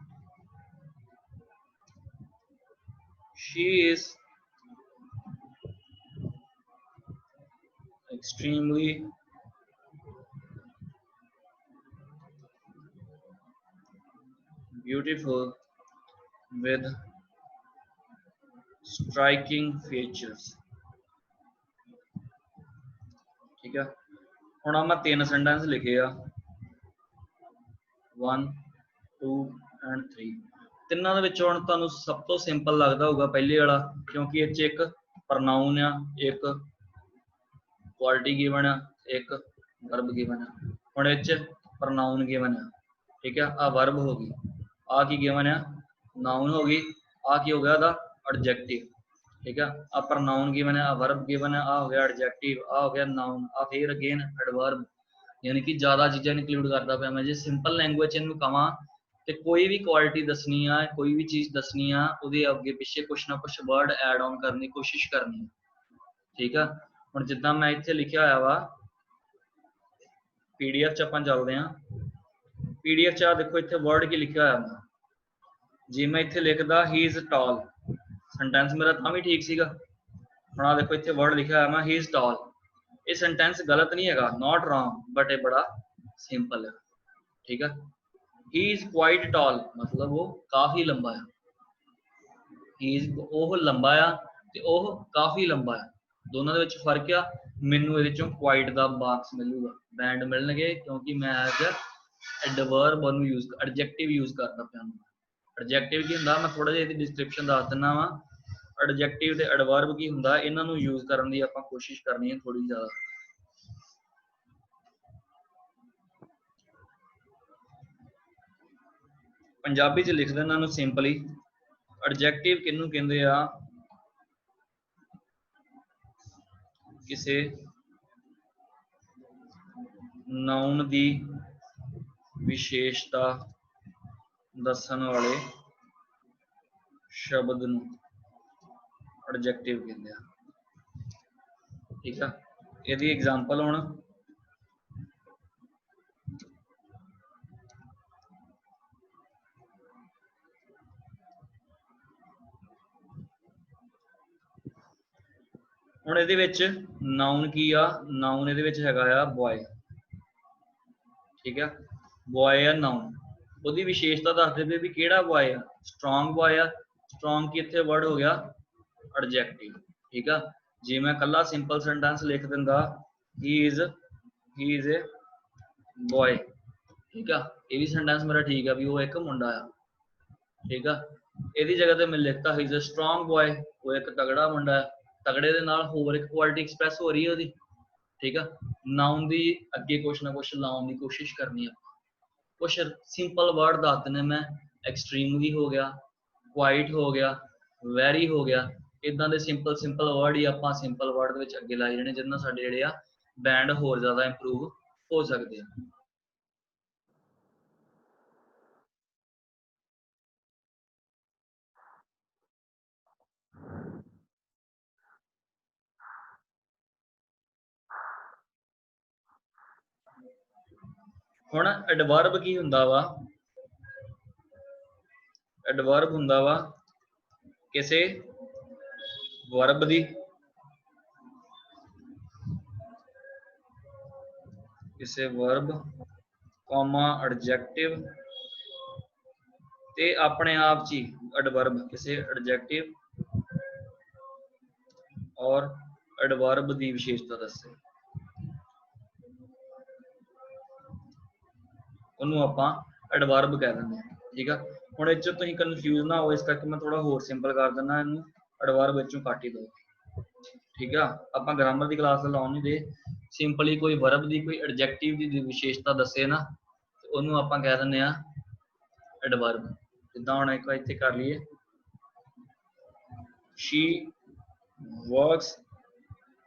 she is extremely beautiful with striking features, ਠੀਕ ਹੈ। ਹੁਣ ਆ ਮੈਂ 3 ਸੈਂਟੈਂਸ ਲਿਖੇ ਆ, 1 2 and 3। ਤਿੰਨਾਂ ਦੇ ਵਿੱਚੋਂ ਹੁਣ ਤੁਹਾਨੂੰ ਸਭ ਤੋਂ ਸਿੰਪਲ ਲੱਗਦਾ ਹੋਊਗਾ ਪਹਿਲੇ ਵਾਲਾ, ਕਿਉਂਕਿ ਇਹ 'ਚ ਇੱਕ ਪ੍ਰਨਾਊਨ ਆ, ਇੱਕ ਕੁਆਲਿਟੀ ਗਿਵਨ ਆ, ਇੱਕ ਵਰਬ ਗਿਵਨ ਆ। ਹੁਣ ਇਹ 'ਚ ਪ੍ਰਨਾਊਨ ਗਿਵਨ ਆ, ਠੀਕ ਆ, ਆ ਵਰਬ ਹੋ ਗਈ, ਆ ਕੀ ਗਿਵਨ ਆ, ਨਾਊਨ ਹੋ ਗਈ, ਆ ਕੀ ਹੋ ਗਿਆ ਉਹਦਾ ਐਡਜੈਕਟਿਵ, ठीक है। आ pronoun given है, आ verb given है, आ हो गया adjective, आ हो गया noun, आ फिर again adverb, यानी कि ज्यादा चीजें इंक्लूड करता पे मैं जे सिंपल लैंग्वेज इनू कहां ते कोई भी क्वालिटी दसनी है, कोई भी चीज दसनी है, ਉਹਦੇ ਅੱਗੇ ਪਿੱਛੇ ਕੁਛ ਨਾ ਕੁਛ वर्ड ऐड ऑन करने की कोशिश करनी है। ठीक है। ਹੁਣ ਜਿੱਦਾਂ ਮੈਂ ਇੱਥੇ ਲਿਖਿਆ ਹੋਇਆ ਵਾ PDF ਚ ਆਪਾਂ ਚੱਲਦੇ ਹਾਂ। PDF ਚ ਆ ਦੇਖੋ ਇੱਥੇ वर्ड ਕੀ ਲਿਖਿਆ ਹੋਇਆ ਵਾ, ਜੇ ਮੈਂ ਇੱਥੇ ਲਿਖਦਾ he is tall, ਸੈਂਟੈਂਸ ਮੇਰਾ ਤਾਂ ਵੀ ਠੀਕ ਸੀਗਾ। ਹੁਣ ਆ ਦੇਖੋ ਇੱਥੇ वर्ड ਲਿਖਿਆ ਹੋਇਆ ਵਾ he is tall, ਇਹ ਸੈਂਟੈਂਸ ਗਲਤ नहीं है, नॉट रॉन्ग, बट ये बड़ा सिंपल है। ठीक है। he is quite tall मतलब वो काफी लंबा है, he is ਉਹ ਲੰਬਾ ਆ ਤੇ ਉਹ ਕਾਫੀ ਲੰਬਾ ਹੈ, ਦੋਨਾਂ ਦੇ ਵਿੱਚ ਫਰਕ ਆ। ਮੈਨੂੰ ਇਹਦੇ ਚੋਂ ਕੁਆਇਟ ਦਾ ਬਾਕਸ ਮਿਲੂਗਾ, ਬੈਂਡ ਮਿਲਣਗੇ, ਕਿਉਂਕਿ ਮੈਂ ਐਜ਼ ਐਡਵਰਬ ਨੂੰ ਯੂਜ਼ ਐਡਜੈਕਟਿਵ ਯੂਜ਼ ਕਰਦਾ ਪਿਆ। ਐਡਜੈਕਟਿਵ ਕੀ ਹੁੰਦਾ ਮੈਂ ਥੋੜਾ ਜਿਹਾ ਇਹਦੀ ਡਿਸਕ੍ਰਿਪਸ਼ਨ ਦੱਸ ਦਿੰਦਾ ਵਾ। ਐਡਜੈਕਟਿਵ ਤੇ ਐਡਵਰਬ ਕੀ ਹੁੰਦਾ, ਇਹਨਾਂ ਨੂੰ ਯੂਜ਼ ਕਰਨ ਦੀ ਆਪਾਂ ਕੋਸ਼ਿਸ਼ ਕਰਨੀ ਹੈ ਥੋੜੀ ਜ਼ਿਆਦਾ। ਪੰਜਾਬੀ ਚ ਲਿਖ ਦੇਣਾ ਇਹਨੂੰ ਸਿੰਪਲੀ। ਐਡਜੈਕਟਿਵ ਕਿਹਨੂੰ ਕਹਿੰਦੇ ਆ, ਕਿਸੇ ਨਾਉਨ ਦੀ ਵਿਸ਼ੇਸ਼ਤਾ ਦੱਸਣ ਵਾਲੇ ਸ਼ਬਦ ਨੂੰ ਐਡਜੈਕਟਿਵ ਕਹਿੰਦੇ ਆ। ਠੀਕ ਆ। ਇਹਦੀ ਐਗਜ਼ਾਮਪਲ ਹੁਣ ਹੁਣ ਇਹਦੇ ਵਿੱਚ ਨਾਉਨ ਕੀ ਆ, ਨਾਉਨ ਇਹਦੇ ਵਿੱਚ ਹੈਗਾ ਆ ਬॉय। ਠੀਕ ਆ, ਬॉय ਆ ਨਾਉਨ, ਉਹਦੀ ਵਿਸ਼ੇਸ਼ਤਾ ਦੱਸਦੇ ਪਏ ਵੀ ਕਿਹੜਾ ਬॉय ਆ, ਸਟਰੋਂਗ ਬॉय ਆ। ਸਟਰੋਂਗ ਕੀ ਇੱਥੇ ਵਰਡ ਹੋ ਗਿਆ ਐਡਜੈਕਟਿਵ। ਠੀਕ ਆ। ਜੇ ਮੈਂ ਕੱਲਾ ਸਿੰਪਲ ਸੈਂਟੈਂਸ ਲਿਖ ਦਿੰਦਾ he is a boy, ਠੀਕ ਆ, ਇਹ ਵੀ ਸੈਂਟੈਂਸ ਮੇਰਾ ਠੀਕ ਆ ਵੀ ਉਹ ਇੱਕ ਮੁੰਡਾ ਆ। ਠੀਕ ਆ। ਇਹਦੀ ਜਗ੍ਹਾ ਤੇ ਮੈਂ ਲਿਖਤਾ he is a strong boy, ਉਹ ਇੱਕ ਤਗੜਾ ਮੁੰਡਾ ਹੈ। ਤਗੜੇ ਦੇ ਨਾਲ ਹੋਰ ਇੱਕ ਕੁਆਲਿਟੀ ਐਕਸਪ੍ਰੈਸ ਹੋ ਰਹੀ ਹੈ ਉਹਦੀ। ਠੀਕ ਆ। ਨਾਉਨ ਦੀ ਅੱਗੇ ਕੁਛ ਨਾ ਕੁਛ ਲਾਉਣ ਦੀ ਕੋਸ਼ਿਸ਼ ਕਰਨੀ ਆ। ਕੁਛ ਸਿੰਪਲ ਵਰਡ ਦੱਸ ਦਿੰਦੇ ਮੈਂ, ਐਕਸਟ੍ਰੀਮਲੀ ਹੋ ਗਿਆ, ਕੁਆਇਟ ਹੋ ਗਿਆ, ਵੈਰੀ ਹੋ ਗਿਆ, ਇਦਾਂ ਦੇ ਸਿੰਪਲ ਵਰਡ ਹੀ ਆਪਾਂ ਸਿੰਪਲ ਵਰਡ ਦੇ ਵਿੱਚ ਅੱਗੇ ਲਾਏ ਜਾਣੇ, ਜਿਹਦੇ ਨਾਲ ਸਾਡੇ ਜਿਹੜੇ ਆ ਬੈਂਡ ਹੋਰ ਜ਼ਿਆਦਾ ਇੰਪਰੂਵ ਹੋ ਸਕਦੇ ਆ। ਹੁਣ ਐਡਵਰਬ ਕੀ ਹੁੰਦਾ ਵਾ, ਐਡਵਰਬ ਹੁੰਦਾ ਵਾ ਕਿਸੇ ਵਰਬ ਦੀ ਕਿਸੇ ਵਰਬ ਕੌਮਾ ਐਡਜੈਕਟਿਵ ਤੇ ਆਪਣੇ ਆਪ ਚ ਹੀ ਐਡਵਰਬ ਕਿਸੇ ਐਡਜੈਕਟਿਵ ਔਰ ਐਡਵਰਬ ਦੀ ਵਿਸ਼ੇਸ਼ਤਾ ਦੱਸੇ, ਉਹਨੂੰ ਆਪਾਂ ਐਡਵਰਬ ਕਹਿ ਦਿੰਦੇ ਹਾਂ। ਠੀਕ ਆ। ਹੁਣ ਇਹ ਚ ਤੁਸੀਂ ਕਨਫਿਊਜ਼ ਨਾ ਹੋ, ਇਸ ਕਰਕੇ ਮੈਂ ਥੋੜਾ ਹੋਰ ਸਿੰਪਲ ਕਰ ਦਿੰਦਾ ਇਹਨੂੰ, ਐਡਵਰਬ ਵਿੱਚੋਂ ਕੱਟ ਹੀ ਦਿਓ। ਠੀਕ ਆ। ਆਪਾਂ ਗ੍ਰਾਮਰ ਦੀ ਕਲਾਸ ਲਾਉਣ ਨਹੀਂ ਦੇ, ਸਿੰਪਲੀ ਕੋਈ ਵਰਬ ਦੀ ਕੋਈ ਐਡਜੈਕਟਿਵ ਦੀ ਵਿਸ਼ੇਸ਼ਤਾ ਦੱਸੇ ਨਾ, ਉਹਨੂੰ ਆਪਾਂ ਕਹਿ ਦਿੰਦੇ ਆ ਐਡਵਰਬ। ਜਿੱਦਾਂ ਹੁਣ ਇੱਕ ਵਾਰ ਇੱਥੇ ਕਰ ਲਈਏ, she works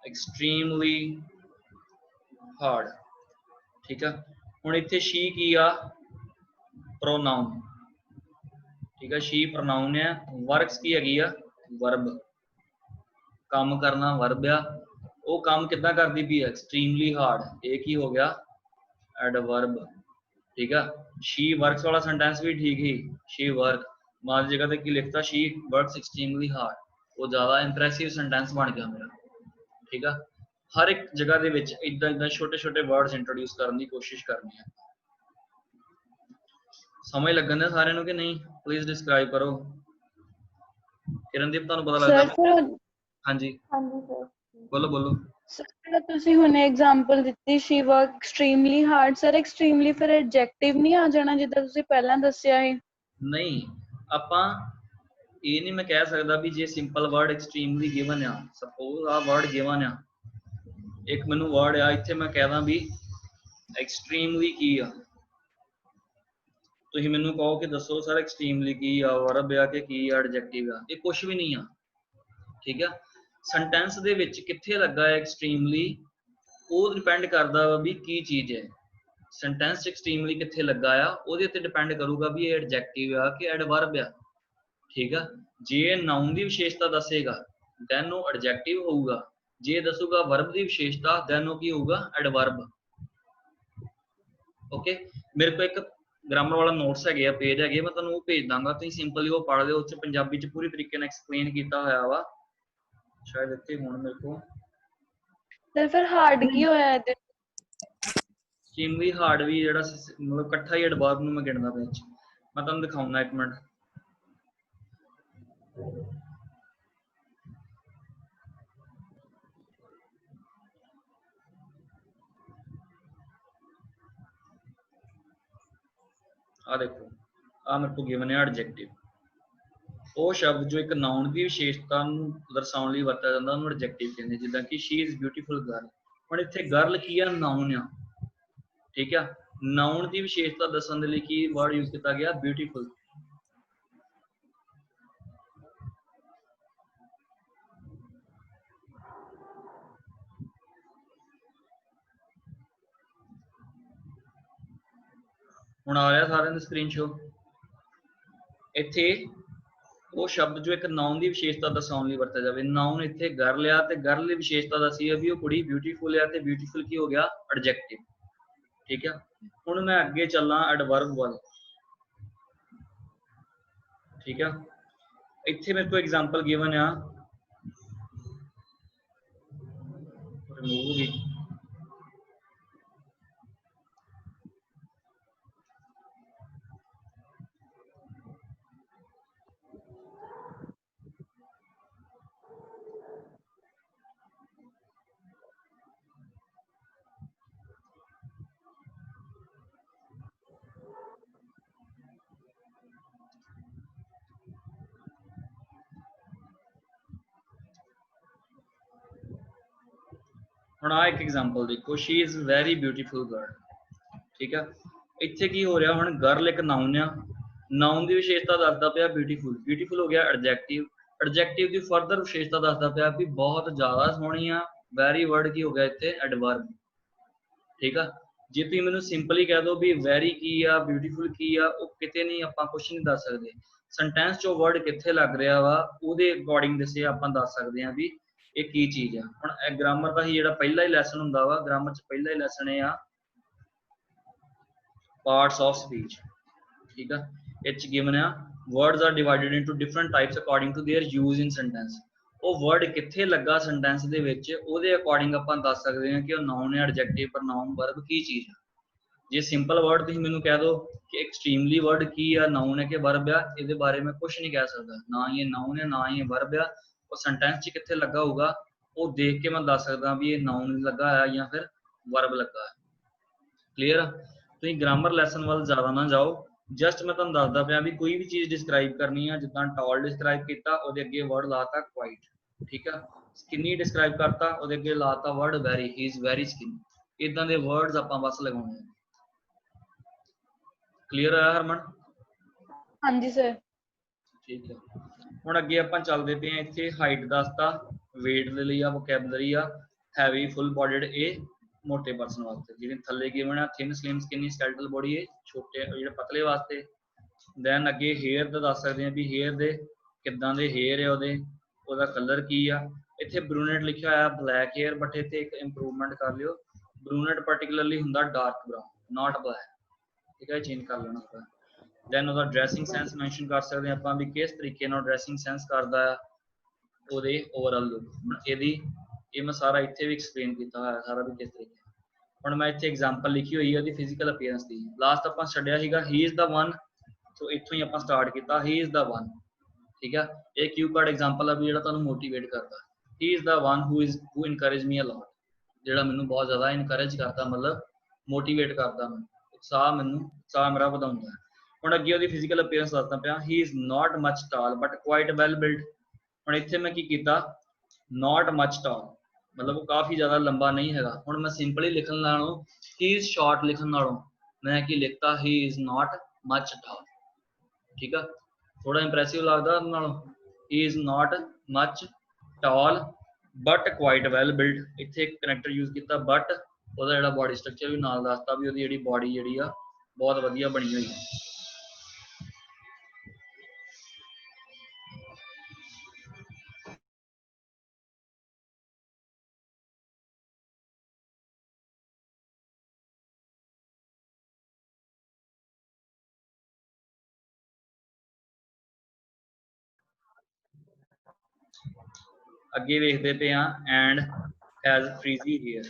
extremely hard। ਠੀਕ ਆ। ਹੁਣ ਇੱਥੇ she ਕੀ ਆ, pronoun। ਠੀਕ ਆ। she pronoun ਹੈ, works ਕੀ ਹੈਗੀ ਆ, verb, ਕੰਮ ਕਰਨਾ verb ਆ। ਉਹ ਕੰਮ ਕਿੱਦਾਂ ਕਰਦੀ ਪਈ ਹੈ, extremely hard, ਇਹ ਕੀ ਹੋ ਗਿਆ ਐਡਵਰਬ। ਠੀਕ ਆ। she works ਵਾਲਾ ਸੈਂਟੈਂਸ ਵੀ ਠੀਕ ਹੀ, she work ਮਾਂ ਦੀ ਜਗ੍ਹਾ ਤੇ ਕੀ ਲਿਖਤਾ she works extremely hard, ਉਹ ਜ਼ਿਆਦਾ ਇੰਪ੍ਰੈਸਿਵ ਸੈਂਟੈਂਸ ਬਣ ਗਿਆ ਮੇਰਾ। ਠੀਕ ਆ। ਹਰ ਇੱਕ ਜਗ੍ਹਾ ਦੇ ਵਿੱਚ ਇਦਾਂ ਛੋਟੇ ਛੋਟੇ ਵਰਡਸ ਇੰਟਰੋਡਿਊਸ ਕਰਨ ਦੀ ਕੋਸ਼ਿਸ਼ ਕਰਨੀ ਹੈ। ਸਮਝ ਲੱਗਣ ਦੇ ਸਾਰਿਆਂ ਨੂੰ ਕਿ ਨਹੀਂ, ਪਲੀਜ਼ ਡਿਸਕ੍ਰਾਈਬ ਕਰੋ। ਕਿਰਨਦੀਪ ਤੁਹਾਨੂੰ ਪਤਾ ਲੱਗਦਾ? ਹਾਂਜੀ ਸਰ ਬੋਲੋ। ਸਰ ਤੁਸੀਂ ਹੁਣੇ ਐਗਜ਼ਾਮਪਲ ਦਿੱਤੀ she work extremely hard, sir extremely ਫਿਰ ਐਡਜੈਕਟਿਵ ਨਹੀਂ ਆ ਜਾਣਾ ਜਿੱਦਾਂ ਤੁਸੀਂ ਪਹਿਲਾਂ ਦੱਸਿਆ ਹੈ? ਨਹੀਂ, ਆਪਾਂ ਇਹ ਨਹੀਂ ਮੈਂ ਕਹਿ ਸਕਦਾ ਵੀ ਜੇ ਸਿੰਪਲ ਵਰਡ ਐਕਸਟ੍ਰੀਮਲੀ ਗਿਵਨ ਆ, ਸਪੋਜ਼ ਆ ਵਰਡ ਗਿਵਨ ਆ, ਇੱਕ ਮੈਨੂੰ ਵਰਡ ਆ ਇੱਥੇ ਮੈਂ ਕਹਿਦਾ ਵੀ ਐਕਸਟ੍ਰੀਮਲੀ ਕੀ ਆ, ਤੁਸੀਂ ਮੈਨੂੰ ਕਹੋ ਕਿ ਦੱਸੋ ਸਰ ਐਕਸਟ੍ਰੀਮਲੀ ਕੀ ਆ, ਵਰਬ ਆ ਕਿ ਕੀ ਆ, ਐਡਜੈਕਟਿਵ ਆ, ਇਹ ਕੁਝ ਵੀ ਨਹੀਂ ਆ। ठीक है। सेंटेंस दे विच कित्थे लगा है एक्सट्रीमली, वो डिपेंड करदा वा भी की चीज़ है। सेंटेंस एक्सट्रीमली कित्थे लगा आ, ਉਹਦੇ ਤੇ डिपेंड करूगा भी ये एडजेक्टिव आ कि एडवर्ब आ। ठीक है। जे नाउन की विशेषता दसेगा दैन वो एडजेक्टिव होगा, जे दसूगा वर्ब की विशेषता दैन वो की होगा एडवर्ब। ओके, मेरे को एक ग्रामर वाला नोट्स है पेज है, मैं तुहानू भेज दांगा, तुसीं सिंपली वो पढ़ लिओ, उस पंजाबी च पूरी तरीके नाल एक्सप्लेन किया होया वा, शायद इत्थे हुण मेरे को सर फिर हार्ड की होया इहदे? एक्सट्रीमली हार्ड भी जिहड़ा मतलब इकट्ठा ही एडवर्ब नूं मैं गिणदा पिया, मैं तुहानू दिखाउंगा एक मिनट। आ देखो, आ मेरे को गिवन है एडजेक्टिव, वो शब्द जो एक नाउन की विशेषता दर्शाने लई वरतिया जांदा उहनूं एडजेक्टिव कहंदे, जिद्दां कि शी इज ब्यूटीफुल गर्ल। हुण इत्थे गर्ल की आ, नाउन आ, ठीक है। नाउन की विशेषता दस्सण दे लई की वर्ड यूज किया गया, ब्यूटीफुल। हुण आ रहा सारिआं दी स्क्रीन शो। इत्थे वो शब्द जो एक नाउन की विशेषता दर्शाने लई वरतिया जावे, नाउन इत्थे गर्ल आ ते गर्ल की विशेषता दसी है भी वो कुड़ी ब्यूटीफुल है, ते ब्यूटीफुल की हो गया एडजेक्टिव। ठीक है। हुण मैं अगे चलना एडवर्ब वाल। ठीक है, इत्थे मेरे को एग्जांपल गिवन आ, रिमूव हो गई। हुण आ एक एग्जांपल देखो, she is very beautiful girl. ठीक है, इत्थे की हो रहा, हुण गर्ल एक नाउन आ, नाउन की विशेषता दसदा पिया ब्यूटीफुल, ब्यूटीफुल हो गया एडजेक्टिव, एडजेक्टिव की फर्दर विशेषता दसदा पिया भी बहुत ज़्यादा सोहनी आ, वैरी वर्ड की हो गया इत्थे एडवर्ब। ठीक है, जे तुसीं मैनूं सिंपली कह दो भी वैरी की आ, ब्यूटीफुल की आ, वो किते नहीं आपां कुछ नहीं दस सकदे। सेंटेंस चो वर्ड कित्थे लग रहा वा उहदे अकॉर्डिंग दसे आपां दस सकदे हां भी ये की चीज़ है। हुण ग्रामर का ही जिहड़ा पहला ही लैसन हुंदा वा, ग्रामर च पहला ही लैसन ये आ पार्ट्स ऑफ स्पीच। ठीक है, each given a words are divided into different types according to their use in sentence. वो वर्ड कित्थे लगा सेंटेंस दे विच उहदे अकॉर्डिंग आपां दस सकदे हां कि वो नाउन है, एडजेक्टिव, प्रनाउन, वर्ब की चीज़ है। जे सिंपल वर्ड तुसीं मैनूं कह दो कि एक्सट्रीमली वर्ड की आ, नाउन है कि वर्ब आ, इहदे बारे में कुछ नहीं कह सकदा, ना ये नाउन है ना ये वर्ब आ, वो सेंटेंस च कित्थे लगा होगा वो देख के मैं दस सकदा भी ये नाउन लगा है या फिर वर्ब लगा है। क्लीयर? तुसीं ग्रामर लैसन वाल ज़्यादा ना जाओ, जस्ट मैं तुहानूं दसदा पिया भी कोई भी चीज़ डिस्क्राइब करनी है, जिद्दां टॉल डिस्क्राइब किया उहदे अगे वर्ड लाता क्वाइट। ठीक है, स्किनी डिस्क्राइब करता उहदे अगे लाता word very, he is very skinny. इदां दे वर्ड्स आपां बस लगाउणे। क्लीयर है हरमन? हाँ जी सर। ठीक है, हुण अगे आपां चलदे पे हां। इत्थे हाइट दसता, वेट दे लई आ, वोकैबलरी आ, हैवी फुल बॉडीड ए मोटे पर्सन वास्ते, जिहड़े थल्ले गिवन आ thin slim skinny skeletal body ए छोटे जिहड़े पतले वास्ते। दैन अगे हेयर दा दस सकदे हां भी हेयर दे किदां दे हेयर है, ओहदा कलर की आ। इत्थे ब्रूनेट लिखिया होया ब्लैक हेयर, बट इत्थे एक इंप्रूवमेंट कर लियो, ब्रूनेट पर्टिकुलरली हुंदा डार्क ब्राउन, नॉट ब्लैक। ठीक है, चेंज कर लेना थोड़ा। दैन ਉਹਦਾ ਡਰੈਸਿੰਗ ਸੈਂਸ ਮੈਂਸ਼ਨ ਕਰ ਸਕਦੇ ਹਾਂ ਆਪਾਂ ਵੀ ਕਿਸ ਤਰੀਕੇ ਨਾਲ ਡਰੈਸਿੰਗ ਸੈਂਸ ਕਰਦਾ ਆ ਉਹਦੇ ਓਵਰਆਲ ਲੁੱਕ। ਹੁਣ ਇਹਦੀ ਇਹ ਮੈਂ ਸਾਰਾ ਇੱਥੇ ਵੀ ਐਕਸਪਲੇਨ ਕੀਤਾ ਹੋਇਆ ਸਾਰਾ ਵੀ ਕਿਸ ਤਰੀਕੇ। ਹੁਣ ਮੈਂ ਇੱਥੇ ਐਗਜ਼ਾਮਪਲ ਲਿਖੀ ਹੋਈ ਹੈ ਉਹਦੀ ਫਿਜ਼ੀਕਲ ਅਪੀਅਰੈਂਸ ਦੀ। ਲਾਸਟ ਆਪਾਂ ਛੱਡਿਆ ਸੀਗਾ ਹੀ ਇਜ਼ ਦਾ ਵਨ, ਸੋ ਇੱਥੋਂ ਹੀ ਆਪਾਂ ਸਟਾਰਟ ਕੀਤਾ ਹੀ ਇਜ਼ ਦਾ ਵਨ। ਠੀਕ ਆ, ਇਹ ਕਿਊ ਕਾਰਡ ਐਗਜ਼ਾਮਪਲ ਆ ਵੀ ਜਿਹੜਾ ਤੁਹਾਨੂੰ ਮੋਟੀਵੇਟ ਕਰਦਾ। He is the one who encourage me a lot, ਜਿਹੜਾ ਮੈਨੂੰ ਬਹੁਤ ਜ਼ਿਆਦਾ ਇਨਕਰੇਜ ਕਰਦਾ, ਮਤਲਬ ਮੋਟੀਵੇਟ ਕਰਦਾ, ਮੈਨੂੰ ਉਤਸ਼ਾਹ ਮੇਰਾ ਵਧਾਉਂਦਾ। ਹੁਣ ਅੱਗੇ ਉਹਦੀ ਫਿਜ਼ੀਕਲ ਅਪੀਅਰੈਂਸ ਦੱਸਦਾ ਪਿਆ, ਹੀ is not much tall but quite well build. ਹੁਣ ਇੱਥੇ ਮੈਂ ਕੀ ਕੀਤਾ, ਨਾਟ ਮਚ ਟਾਲ मतलब वो काफ़ी ज़्यादा लंबा नहीं है। हुण मैं सिंपली लिखण नालों ही इज़ शॉर्ट लिखण नालों मैं की लिखता ही इज़ नॉट मच टॉल। ठीक है, थोड़ा इंप्रैसिव लगदा नालों ही is not much tall but quite well built, ਇੱਥੇ ਕਨੈਕਟਰ ਯੂਜ਼ ਕੀਤਾ but ਉਹਦਾ ਜਿਹੜਾ ਬੋਡੀ ਸਟਰਕਚਰ ਵੀ ਨਾਲ ਦੱਸਤਾ ਵੀ ਉਹਦੀ ਜਿਹੜੀ ਬੋਡੀ ਜਿਹੜੀ ਆ ਬਹੁਤ ਵਧੀਆ ਬਣੀ ਹੋਈ ਹੈ। ਅੱਗੇ ਵੇਖਦੇ ਪਏ ਆ ਐਂਡ ਹੈਜ਼ ਫ੍ਰੀਜ਼ੀ ਹੇਅਰ,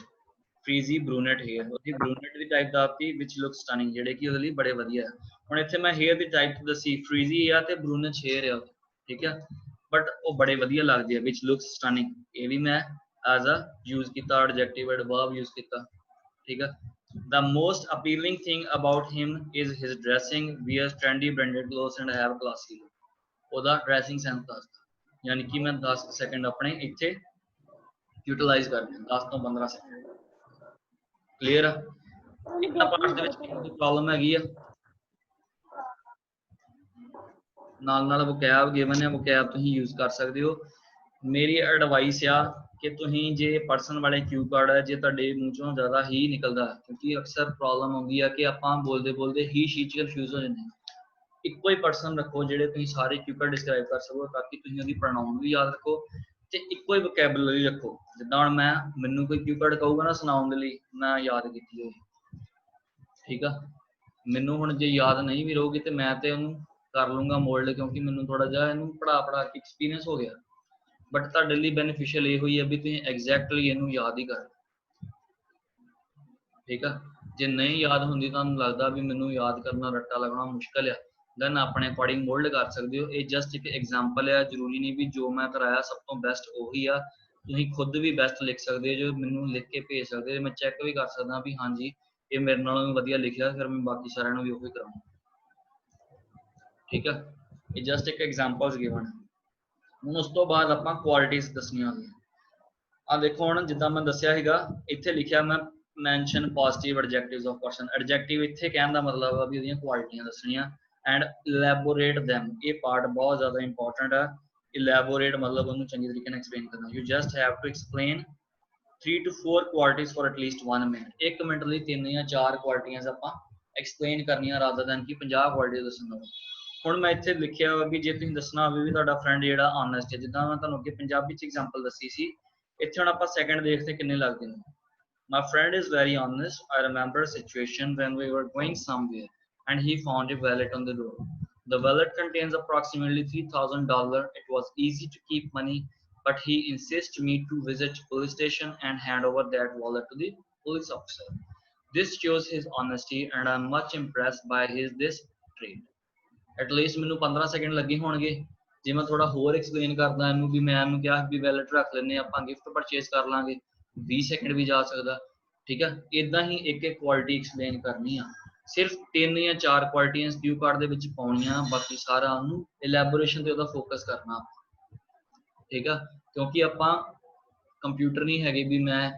ਫ੍ਰੀਜ਼ੀ ਬਰੂਨੇਟ ਹੇਅਰ, ਉਹਦੀ ਬਰੂਨੇਟ ਦੀ ਟਾਈਪ ਦੱਸਤੀ ਵਿਚ ਲੁੱਕ ਸਟਨਿੰਗ, ਜਿਹੜੇ ਕਿ ਉਹਦੇ ਲਈ ਬੜੇ ਵਧੀਆ ਹੈ। ਹੁਣ ਇੱਥੇ ਮੈਂ ਹੇਅਰ ਦੀ ਟਾਈਪ ਦੱਸੀ ਫ੍ਰੀਜ਼ੀ ਆ ਤੇ ਬਰੂਨੇਟ ਹੇਅਰ ਆ, ਠੀਕ ਹੈ, ਬਟ ਉਹ ਬੜੇ ਵਧੀਆ ਲੱਗਦੇ ਆ ਵਿਚ ਲੁੱਕ ਸਟਨਿੰਗ, ਇਹ ਵੀ ਮੈਂ ਐਜ਼ ਅ ਯੂਜ਼ ਕੀਤਾ ਐਡਜੈਕਟਿਵ ਐਡਵਰਬ ਯੂਜ਼ ਕੀਤਾ, ਠੀਕ ਹੈ। The most appealing thing about him is his dressing, wears trendy branded clothes and have classy look, ਉਹਦਾ ਡਰੈਸਿੰਗ ਸੈਂਸ ਦੱਸਦਾ, ਯਾਨੀ ਕਿ ਮੈਂ 10 ਸੈਕਿੰਡ ਆਪਣੇ ਇੱਥੇ ਯੂਟਿਲਾਈਜ਼ ਕਰਦੇ 10 ਤੋਂ 15 ਸੈਕਿੰਡ, ਕਲੀਅਰ ਆ। ਇਹਨਾਂ ਪਾਰਟ ਦੇ ਵਿੱਚ ਪ੍ਰੋਬਲਮ ਹੈਗੀ ਆ, ਨਾਲ ਨਾਲ ਵੋਕੈਬ ਗਿਵਨ ਹੈ, ਵੋਕੈਬ ਤੁਸੀਂ ਯੂਜ਼ ਕਰ ਸਕਦੇ ਹੋ। ਮੇਰੀ ਐਡਵਾਈਸ ਆ ਕਿ ਤੁਸੀਂ ਜੇ ਪਰਸਨ ਵਾਲੇ ਕਿਊ ਕਾਰਡ ਹੈ, ਜੇ ਤੁਹਾਡੇ ਮੂੰਹ ਚੋਂ ਜ਼ਿਆਦਾ ਹੀ ਨਿਕਲਦਾ, ਕਿਉਂਕਿ ਅਕਸਰ ਪ੍ਰੋਬਲਮ ਆਉਂਦੀ ਆ ਕਿ ਆਪਾਂ ਬੋਲਦੇ ਬੋਲਦੇ ਹੀ ਸ਼ੀਟ ਕਨਫਿਊਜ਼ ਹੋ ਜਾਂਦੇ, ਇੱਕੋ ਹੀ ਪਰਸਨ ਰੱਖੋ ਜਿਹੜੇ ਤੁਸੀਂ ਸਾਰੇ ਕਿਊ ਕਾਰਡ ਡਿਸਕ੍ਰਾਈਬ ਕਰ ਸਕੋ, ਤਾਂ ਕਿ ਤੁਸੀਂ ਉਹਦੀ ਪ੍ਰੋਨਾਊਨ ਵੀ ਯਾਦ ਰੱਖੋ ਤੇ ਇੱਕੋ ਹੀ ਵੋਕੈਬਲਰੀ ਰੱਖੋ। ਜਿੱਦਾਂ ਹੁਣ ਮੈਨੂੰ ਕੋਈ ਕਿਊ ਕਾਰਡ ਕਹੂਗਾ ਨਾ ਸੁਣਾਉਣ ਦੇ ਲਈ, ਮੈਂ ਯਾਦ ਕੀਤੀ ਹੋਈ, ਠੀਕ ਆ। ਮੈਨੂੰ ਹੁਣ ਜੇ ਯਾਦ ਨਹੀਂ ਵੀ ਰਹੂਗੀ ਤੇ ਮੈਂ ਤੇ ਉਹਨੂੰ ਕਰ ਲੂੰਗਾ ਮੋਲਡ, ਕਿਉਂਕਿ ਮੈਨੂੰ ਥੋੜਾ ਜਿਹਾ ਇਹਨੂੰ ਪੜਾ ਕੇ ਐਕਸਪੀਰੀਅੰਸ ਹੋ ਗਿਆ, ਬਟ ਤੁਹਾਡੇ ਲਈ ਬੈਨੀਫੀਸ਼ੀਅਲ ਇਹ ਹੋਈ ਹੈ ਵੀ ਤੁਸੀਂ ਐਗਜ਼ੈਕਟਲੀ ਇਹਨੂੰ ਯਾਦ ਹੀ ਕਰ, ਠੀਕ ਆ। ਜੇ ਨਹੀਂ ਯਾਦ ਹੁੰਦੀ, ਤੁਹਾਨੂੰ ਲੱਗਦਾ ਵੀ ਮੈਨੂੰ ਯਾਦ ਕਰਨਾ ਰੱਟਾ ਲੱਗਣਾ ਮੁਸ਼ਕਲ ਆ, ਦੈਨ ਆਪਣੇ ਅਕੋਰਡਿੰਗ ਮੋਲਡ ਕਰ ਸਕਦੇ ਹੋ। ਇਹ ਜਸਟ ਇੱਕ ਐਗਜ਼ਾਮਪਲ ਆ, ਜ਼ਰੂਰੀ ਨਹੀਂ ਵੀ ਜੋ ਮੈਂ ਕਰਾਇਆ ਸਭ ਤੋਂ ਬੈਸਟ ਉਹੀ ਆ, ਤੁਸੀਂ ਖੁਦ ਵੀ ਬੈਸਟ ਲਿਖ ਸਕਦੇ ਹੋ, ਜੋ ਮੈਨੂੰ ਲਿਖ ਕੇ ਭੇਜ ਸਕਦੇ ਹੋ, ਮੈਂ ਚੈੱਕ ਵੀ ਕਰ ਸਕਦਾ ਵੀ ਹਾਂਜੀ ਇਹ ਮੇਰੇ ਨਾਲੋਂ ਵੀ ਵਧੀਆ ਲਿਖਿਆ, ਫਿਰ ਮੈਂ ਬਾਕੀ ਸਾਰਿਆਂ ਨੂੰ ਵੀ ਉਹੀ ਕਰਾਂਗਾ, ਠੀਕ ਆ। ਇਹ ਜਸਟ ਇੱਕ ਐਗਜ਼ਾਮਪਲਸ ਗਿਵਨ। ਹੁਣ ਉਸ ਤੋਂ ਬਾਅਦ ਆਪਾਂ ਕੁਆਲਿਟੀਜ਼ ਦੱਸਣੀਆਂ ਹੁੰਦੀਆਂ। ਆ ਦੇਖੋ ਹੁਣ ਜਿੱਦਾਂ ਮੈਂ ਦੱਸਿਆ ਸੀਗਾ, ਇੱਥੇ ਲਿਖਿਆ ਮੈਂ mention positive adjectives of person, adjective ਇੱਥੇ ਕਹਿਣ ਦਾ ਮਤਲਬ ਆ ਵੀ ਉਹਦੀਆਂ ਕੁਆਲਿਟੀਆਂ ਦੱਸਣੀਆਂ, ਐਂਡ ਇਲੈਬੋਰੇਟ them, ਇਹ ਪਾਰਟ ਬਹੁਤ ਜ਼ਿਆਦਾ ਇੰਪੋਰਟੈਂਟ ਆ। ਇਲੈਬੋਰੇਟ ਮਤਲਬ ਉਹਨੂੰ ਚੰਗੇ ਤਰੀਕੇ ਨਾਲ ਐਕਸਪਲੇਨ ਕਰਨਾ। You just have to explain 3 to 4 qualities for at least 1 minute, 1 minute ਲਈ 3 ਜਾਂ 4 ਕੁਆਲਿਟੀਆਂ ਆਪਾਂ ਐਕਸਪਲੇਨ ਕਰਨੀਆਂ, ਰਾਦਰ ਦੈਨ ਕਿ 50 ਕੁਆਲਿਟੀ ਦੱਸਣ ਦਾ। ਹੁਣ ਮੈਂ ਇੱਥੇ ਲਿਖਿਆ ਵਾ ਵੀ ਜੇ ਤੁਸੀਂ ਦੱਸਣਾ ਹੋਵੇ ਵੀ ਤੁਹਾਡਾ ਫਰੈਂਡ ਜਿਹੜਾ ਆਨੈਸਟ ਹੈ, ਜਿੱਦਾਂ ਮੈਂ ਤੁਹਾਨੂੰ ਅੱਗੇ ਪੰਜਾਬੀ ਚ ਐਗਜ਼ਾਮਪਲ ਦੱਸੀ ਸੀ, ਇੱਥੇ ਹੁਣ ਆਪਾਂ ਸੈਕਿੰਡ ਦੇਖਦੇ ਕਿੰਨੇ ਲੱਗਦੇ ਨੇ। My friend is very honest. I remember a situation when we were going somewhere and he found a wallet on the road. The wallet contains approximately $3,000. It was easy to keep money, but he insisted me to visit police station and hand over that wallet to the police officer. This shows his honesty and I'm much impressed by this trait. At least ਮੈਨੂੰ 15 ਸੈਕਿੰਡ ਲੱਗੇ ਹੋਣਗੇ। ਜੇ ਮੈਂ ਥੋੜਾ ਹੋਰ ਐਕਸਪਲੇਨ ਕਰਦਾ ਇਹਨੂੰ ਵੀ ਮੈਂ ਇਹਨੂੰ ਕਿਹਾ ਵੀ ਵੈਲਟ ਰੱਖ ਲੈਨੇ ਆਪਾਂ ਗਿਫਟ ਪਰਚੇਸ ਕਰ ਲਾਂਗੇ, 20 ਸੈਕਿੰਡ ਵੀ ਜਾ ਸਕਦਾ, ਠੀਕ ਹੈ। ਇਦਾਂ ਹੀ ਇੱਕ ਇੱਕ ਕੁਆਲਿਟੀ ਐਕਸਪਲੇਨ ਕਰਨੀ ਆ, ਸਿਰਫ 3 ਜਾਂ 4 ਕੁਆਲਿਟੀਆਂ ਕਿਊ ਕਾਰਡ ਦੇ ਵਿੱਚ ਪਾਉਣੀਆਂ, ਬਾਕੀ ਸਾਰਾ ਉਹਨੂੰ ਇਲੈਬੋਰੇਸ਼ਨ ਤੇ ਉਹਦਾ ਫੋਕਸ ਕਰਨਾ, ਠੀਕ ਆ। ਕਿਉਂਕਿ ਆਪਾਂ ਕੰਪਿਊਟਰ ਨਹੀਂ ਹੈਗੇ ਵੀ ਮੈਂ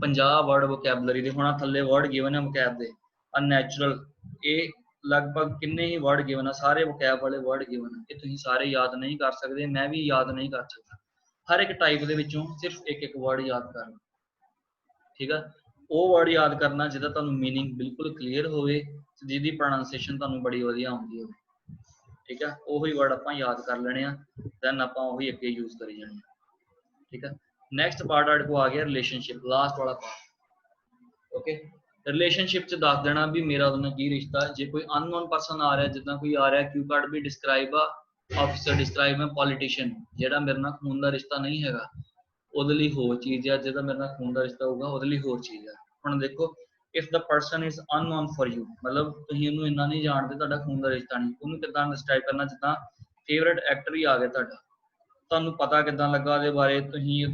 50 ਵਰਡ ਵੋਕੈਬਲਰੀ ਦੇ ਹੋਣਾ, ਥੱਲੇ ਵਰਡ ਗਿਵਨ ਹੈ ਵੋਕੈਬ ਦੇ, ਅਨਨੈਚੁਰਲ, ਇਹ ਲਗਭਗ ਕਿੰਨੇ ਹੀ ਵਰਡ ਗਿਵਨ ਆ, ਸਾਰੇ ਵੋਕੈਬ ਵਾਲੇ ਵਰਡ ਗਿਵਨ ਆ, ਇਹ ਤੁਸੀਂ ਸਾਰੇ ਯਾਦ ਨਹੀਂ ਕਰ ਸਕਦੇ, ਮੈਂ ਵੀ ਯਾਦ ਨਹੀਂ ਕਰ ਸਕਦਾ। ਹਰ ਇੱਕ ਟਾਈਪ ਦੇ ਵਿੱਚੋਂ ਸਿਰਫ ਇੱਕ ਇੱਕ ਵਰਡ ਯਾਦ ਕਰਨਾ, ਠੀਕ ਆ। ਉਹ ਵਰਡ ਯਾਦ ਕਰਨਾ ਜਿਹਦਾ ਤੁਹਾਨੂੰ ਮੀਨਿੰਗ ਬਿਲਕੁਲ ਕਲੀਅਰ ਹੋਵੇ, ਜਿਹਦੀ ਪ੍ਰੋਨਾਂਸੀਏਸ਼ਨ ਤੁਹਾਨੂੰ ਬੜੀ ਵਧੀਆ ਆਉਂਦੀ ਹੋਵੇ, ਠੀਕ ਆ। ਉਹੀ ਵਰਡ ਆਪਾਂ ਯਾਦ ਕਰ ਲੈਣੇ ਆ, ਦੈਨ ਆਪਾਂ ਉਹੀ ਅੱਗੇ ਯੂਜ਼ ਕਰੀ ਜਾਣੇ ਆ, ਠੀਕ ਆ। ਨੈਕਸਟ ਪਾਰਟ ਸਾਡੇ ਕੋਲ ਆ ਗਿਆ ਰਿਲੇਸ਼ਨਸ਼ਿਪ, ਲਾਸਟ ਵਾਲਾ ਪਾਰਟ, ਓਕੇ। ਰਿਲੇਸ਼ਨਸ਼ਿਪ ਚ ਦੱਸ ਦੇਣਾ ਵੀ ਮੇਰਾ ਉਹਦੇ ਨਾਲ ਕੀ ਰਿਸ਼ਤਾ। ਜੇ ਕੋਈ ਅਨਨੋਨ ਪਰਸਨ ਆ ਰਿਹਾ, ਜਿੱਦਾਂ ਕੋਈ ਆ ਰਿਹਾ ਕਿਊ ਕਾਰਡ ਵੀ ਡਿਸਕ੍ਰਾਈਬ ਆ ਆਫਿਸਰ, ਡਿਸਕ੍ਰਾਈਬ ਹੈ ਪੋਲੀਟੀਸ਼ੀਅਨ, ਜਿਹੜਾ ਮੇਰੇ ਨਾਲ ਖੂਨ ਦਾ ਰਿਸ਼ਤਾ ਨਹੀਂ ਹੈਗਾ, ਉਹਦੇ ਲਈ ਹੋਰ ਚੀਜ਼ ਆ, ਜਿਹਦਾ ਮੇਰੇ ਨਾਲ ਖੂਨ ਦਾ ਰਿਸ਼ਤਾ ਹੋਊਗਾ ਉਹਦੇ ਲਈ ਹੋਰ ਚੀਜ਼ ਆ। ਹੁਣ ਦੇਖੋ, if the person is unknown for you, ਮਤਲਬ ਤੁਸੀਂ ਉਹਨੂੰ ਇੰਨਾ ਨਹੀਂ ਜਾਣਦੇ, ਤੁਹਾਡਾ ਖੂਨ ਦਾ ਰਿਸ਼ਤਾ ਨਹੀਂ, ਉਹਨੂੰ ਕਿੱਦਾਂ ਡਿਸਕ੍ਰਾਈਬ ਕਰਨਾ। ਜਿੱਦਾਂ ਫੇਵਰਟ ਐਕਟਰ ਹੀ ਆ ਗਿਆ ਤੁਹਾਡਾ, ਤੁਹਾਨੂੰ ਪਤਾ ਕਿੱਦਾਂ ਲੱਗਾ ਉਹਦੇ ਬਾਰੇ, ਤੁਸੀਂ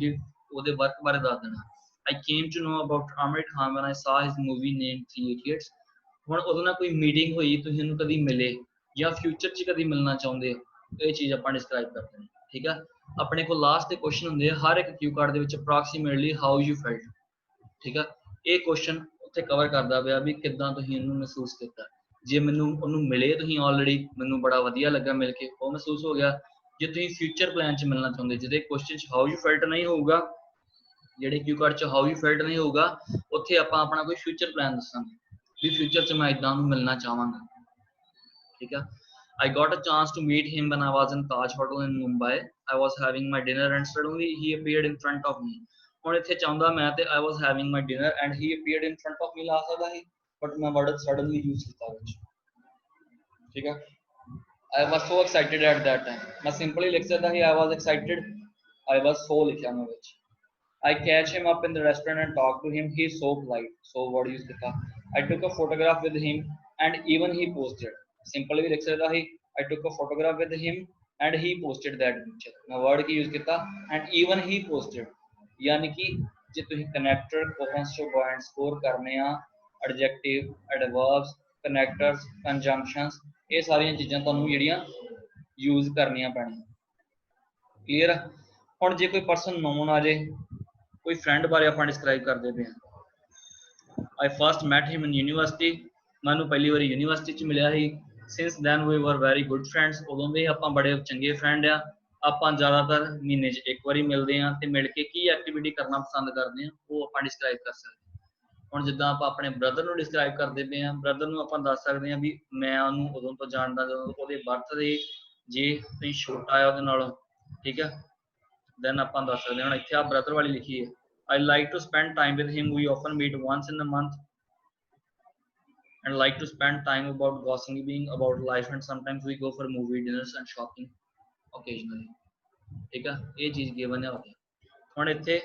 ਉਹਦੇ ਵਰਕ ਬਾਰੇ ਦੱਸ ਦੇਣਾ। I came to know about Amir Khan when I saw his movie named Three Idiots. ਹੁਣ ਉਹਦੇ ਨਾਲ ਕੋਈ ਮੀਟਿੰਗ ਹੋਈ, ਤੁਸੀਂ ਉਹਨੂੰ ਕਦੀ ਮਿਲੇ ਜਾਂ ਫਿਊਚਰ 'ਚ ਕਦੀ ਮਿਲਣਾ ਚਾਹੁੰਦੇ ਹੋ, ਇਹ ਚੀਜ਼ ਆਪਾਂ ਡਿਸਕ੍ਰਾਈਬ ਕਰਦੇ ਹਾਂ, ਠੀਕ ਆ। ਆਪਣੇ ਕੋਲ ਲਾਸਟ ਦੇ ਕੁਐਸਚਨ ਹੁੰਦੇ ਆ ਹਰ ਇੱਕ ਕਿਊ ਕਾਰਡ ਦੇ ਵਿੱਚ, ਅਪਰੋਕਸੀਮੇਟਲੀ ਹਾਊ ਯੂ ਫੈਲਟ, ਠੀਕ ਆ। ਇਹ ਕੁਐਸਚਨ ਉੱਥੇ ਕਵਰ ਕਰਦਾ ਪਿਆ ਵੀ ਕਿੱਦਾਂ ਤੁਸੀਂ ਇਹਨੂੰ ਮਹਿਸੂਸ ਕੀਤਾ। ਜੇ ਮੈਨੂੰ ਉਹਨੂੰ ਮਿਲੇ ਤੁਸੀਂ ਆਲਰੇਡੀ, ਮੈਨੂੰ ਬੜਾ ਵਧੀਆ ਲੱਗਾ ਮਿਲ ਕੇ, ਉਹ ਮਹਿਸੂਸ ਹੋ ਗਿਆ। ਜੇ ਤੁਸੀਂ ਫਿਊਚਰ ਪਲਾਨ 'ਚ ਮਿਲਣਾ ਚਾਹੁੰਦੇ, ਜਿਹਦੇ ਕੁਐਸਚਨ 'ਚ ਹਾਊ ਯੂ ਫੈਲਟ ਨਹੀਂ ਹੋਊਗਾ, ਜਿਹੜੇ ਕਿਊ ਕਾਰਡ 'ਚ ਹਾਊ ਯੂ ਫੈਲਟ ਨਹੀਂ ਹੋਊਗਾ, ਉੱਥੇ ਆਪਾਂ ਆਪਣਾ ਕੋਈ ਫਿਊਚਰ ਪਲਾਨ ਦੱਸਾਂਗੇ ਵੀ ਫਿਊਚਰ 'ਚ ਮੈਂ ਇਦਾਂ ਨੂੰ ਮਿਲਣਾ ਚਾਹਾਂਗਾ। ਠੀਕ ਆ। I got a chance to meet him when I was in Taj Hotel in Mumbai. I was having my dinner and suddenly he appeared in front of me. ਹੁਣ ਇੱਥੇ ਚਾਹੁੰਦਾ ਮੈਂ ਤੇ I was having my dinner and he appeared in front of me ਲਾ ਸਕਦਾ ਸੀ, but ਮੈਂ word suddenly use ਕੀਤਾ ਵਿੱਚ। ਠੀਕ ਆ। I was so excited at that time. ਮੈਂ simply ਲਿਖ ਸਕਦਾ ਸੀ I was excited, I was so ਲਿਖਿਆ ਮੈਂ ਵਿੱਚ। I catch him up in the restaurant and talk to him. He's so polite. So what use ਕੀਤਾ? I took a photograph with him and even he posted. Simply ਵੀ ਲਿਖ ਸਕਦਾ ਸੀ I took a photograph with him and he posted that picture. ਮੈਂ word ਕੀ use ਕੀਤਾ? And even he posted. ਯਾਨੀ ਕਿ ਜੇ ਤੁਸੀਂ connector, coherence, score ਕਰਨੇ ਆ, adjective, adverbs, connectors, conjunctions, ਇਹ ਸਾਰੀਆਂ ਚੀਜ਼ਾਂ ਤੁਹਾਨੂੰ ਜਿਹੜੀਆਂ use ਕਰਨੀਆਂ ਪੈਣੀਆਂ। ਕਲੀਅਰ ਆ? ਹੁਣ ਜੇ ਕੋਈ ਪਰਸਨ ਨੋਨ ਆ ਜੇ, ਕੋਈ ਫਰੈਂਡ ਬਾਰੇ ਆਪਾਂ ਡਿਸਕ੍ਰਾਈਬ ਕਰਦੇ ਪਏ ਹਾਂ। I first met him in university. ਮੈਨੂੰ ਪਹਿਲੀ ਵਾਰੀ ਯੂਨੀਵਰਸਿਟੀ 'ਚ ਮਿਲਿਆ ਸੀ। Since then we were very good friends. ਉਦੋਂ ਦੇ ਆਪਾਂ ਬੜੇ ਚੰਗੇ ਫਰੈਂਡ ਆ। ਆਪਾਂ ਜ਼ਿਆਦਾਤਰ ਮਹੀਨੇ 'ਚ ਇੱਕ ਵਾਰੀ ਮਿਲਦੇ ਹਾਂ ਤੇ ਮਿਲ ਕੇ ਕੀ ਐਕਟੀਵਿਟੀ ਕਰਨਾ ਪਸੰਦ ਕਰਦੇ ਹਾਂ ਉਹ ਆਪਾਂ ਡਿਸਕ੍ਰਾਈਬ ਕਰ ਸਕਦੇ ਹਾਂ। ਹੁਣ ਜਿੱਦਾਂ ਆਪਾਂ ਆਪਣੇ ਬ੍ਰਦਰ ਨੂੰ ਡਿਸਕ੍ਰਾਈਬ ਕਰਦੇ ਪਏ ਹਾਂ, ਬ੍ਰਦਰ ਨੂੰ ਆਪਾਂ ਦੱਸ ਸਕਦੇ ਹਾਂ ਵੀ ਮੈਂ ਉਹਨੂੰ ਉਦੋਂ ਤੋਂ ਜਾਣਦਾ ਜਦੋਂ ਉਹਦੇ ਬਰਥਡੇ ਜੇ ਤੁਸੀਂ ਛੋਟਾ ਆ ਉਹਦੇ ਨਾਲੋਂ। ਠੀਕ ਹੈ, then ਆਪਾਂ ਦੱਸ ਸਕਦੇ ਹਾਂ। ਹੁਣ ਇੱਥੇ ਆ ਬ੍ਰਦਰ ਵਾਲੀ ਲਿਖੀ ਹੈ I like to spend time with him. We often meet once in a month and like to spend time about gossiping about life and sometimes we go for movie dinners and shopping occasionally. ਠੀਕ ਆ, ਇਹ ਚੀਜ਼ ਗਿਵਨ ਹੈ। ਹੁਣ ਇੱਥੇ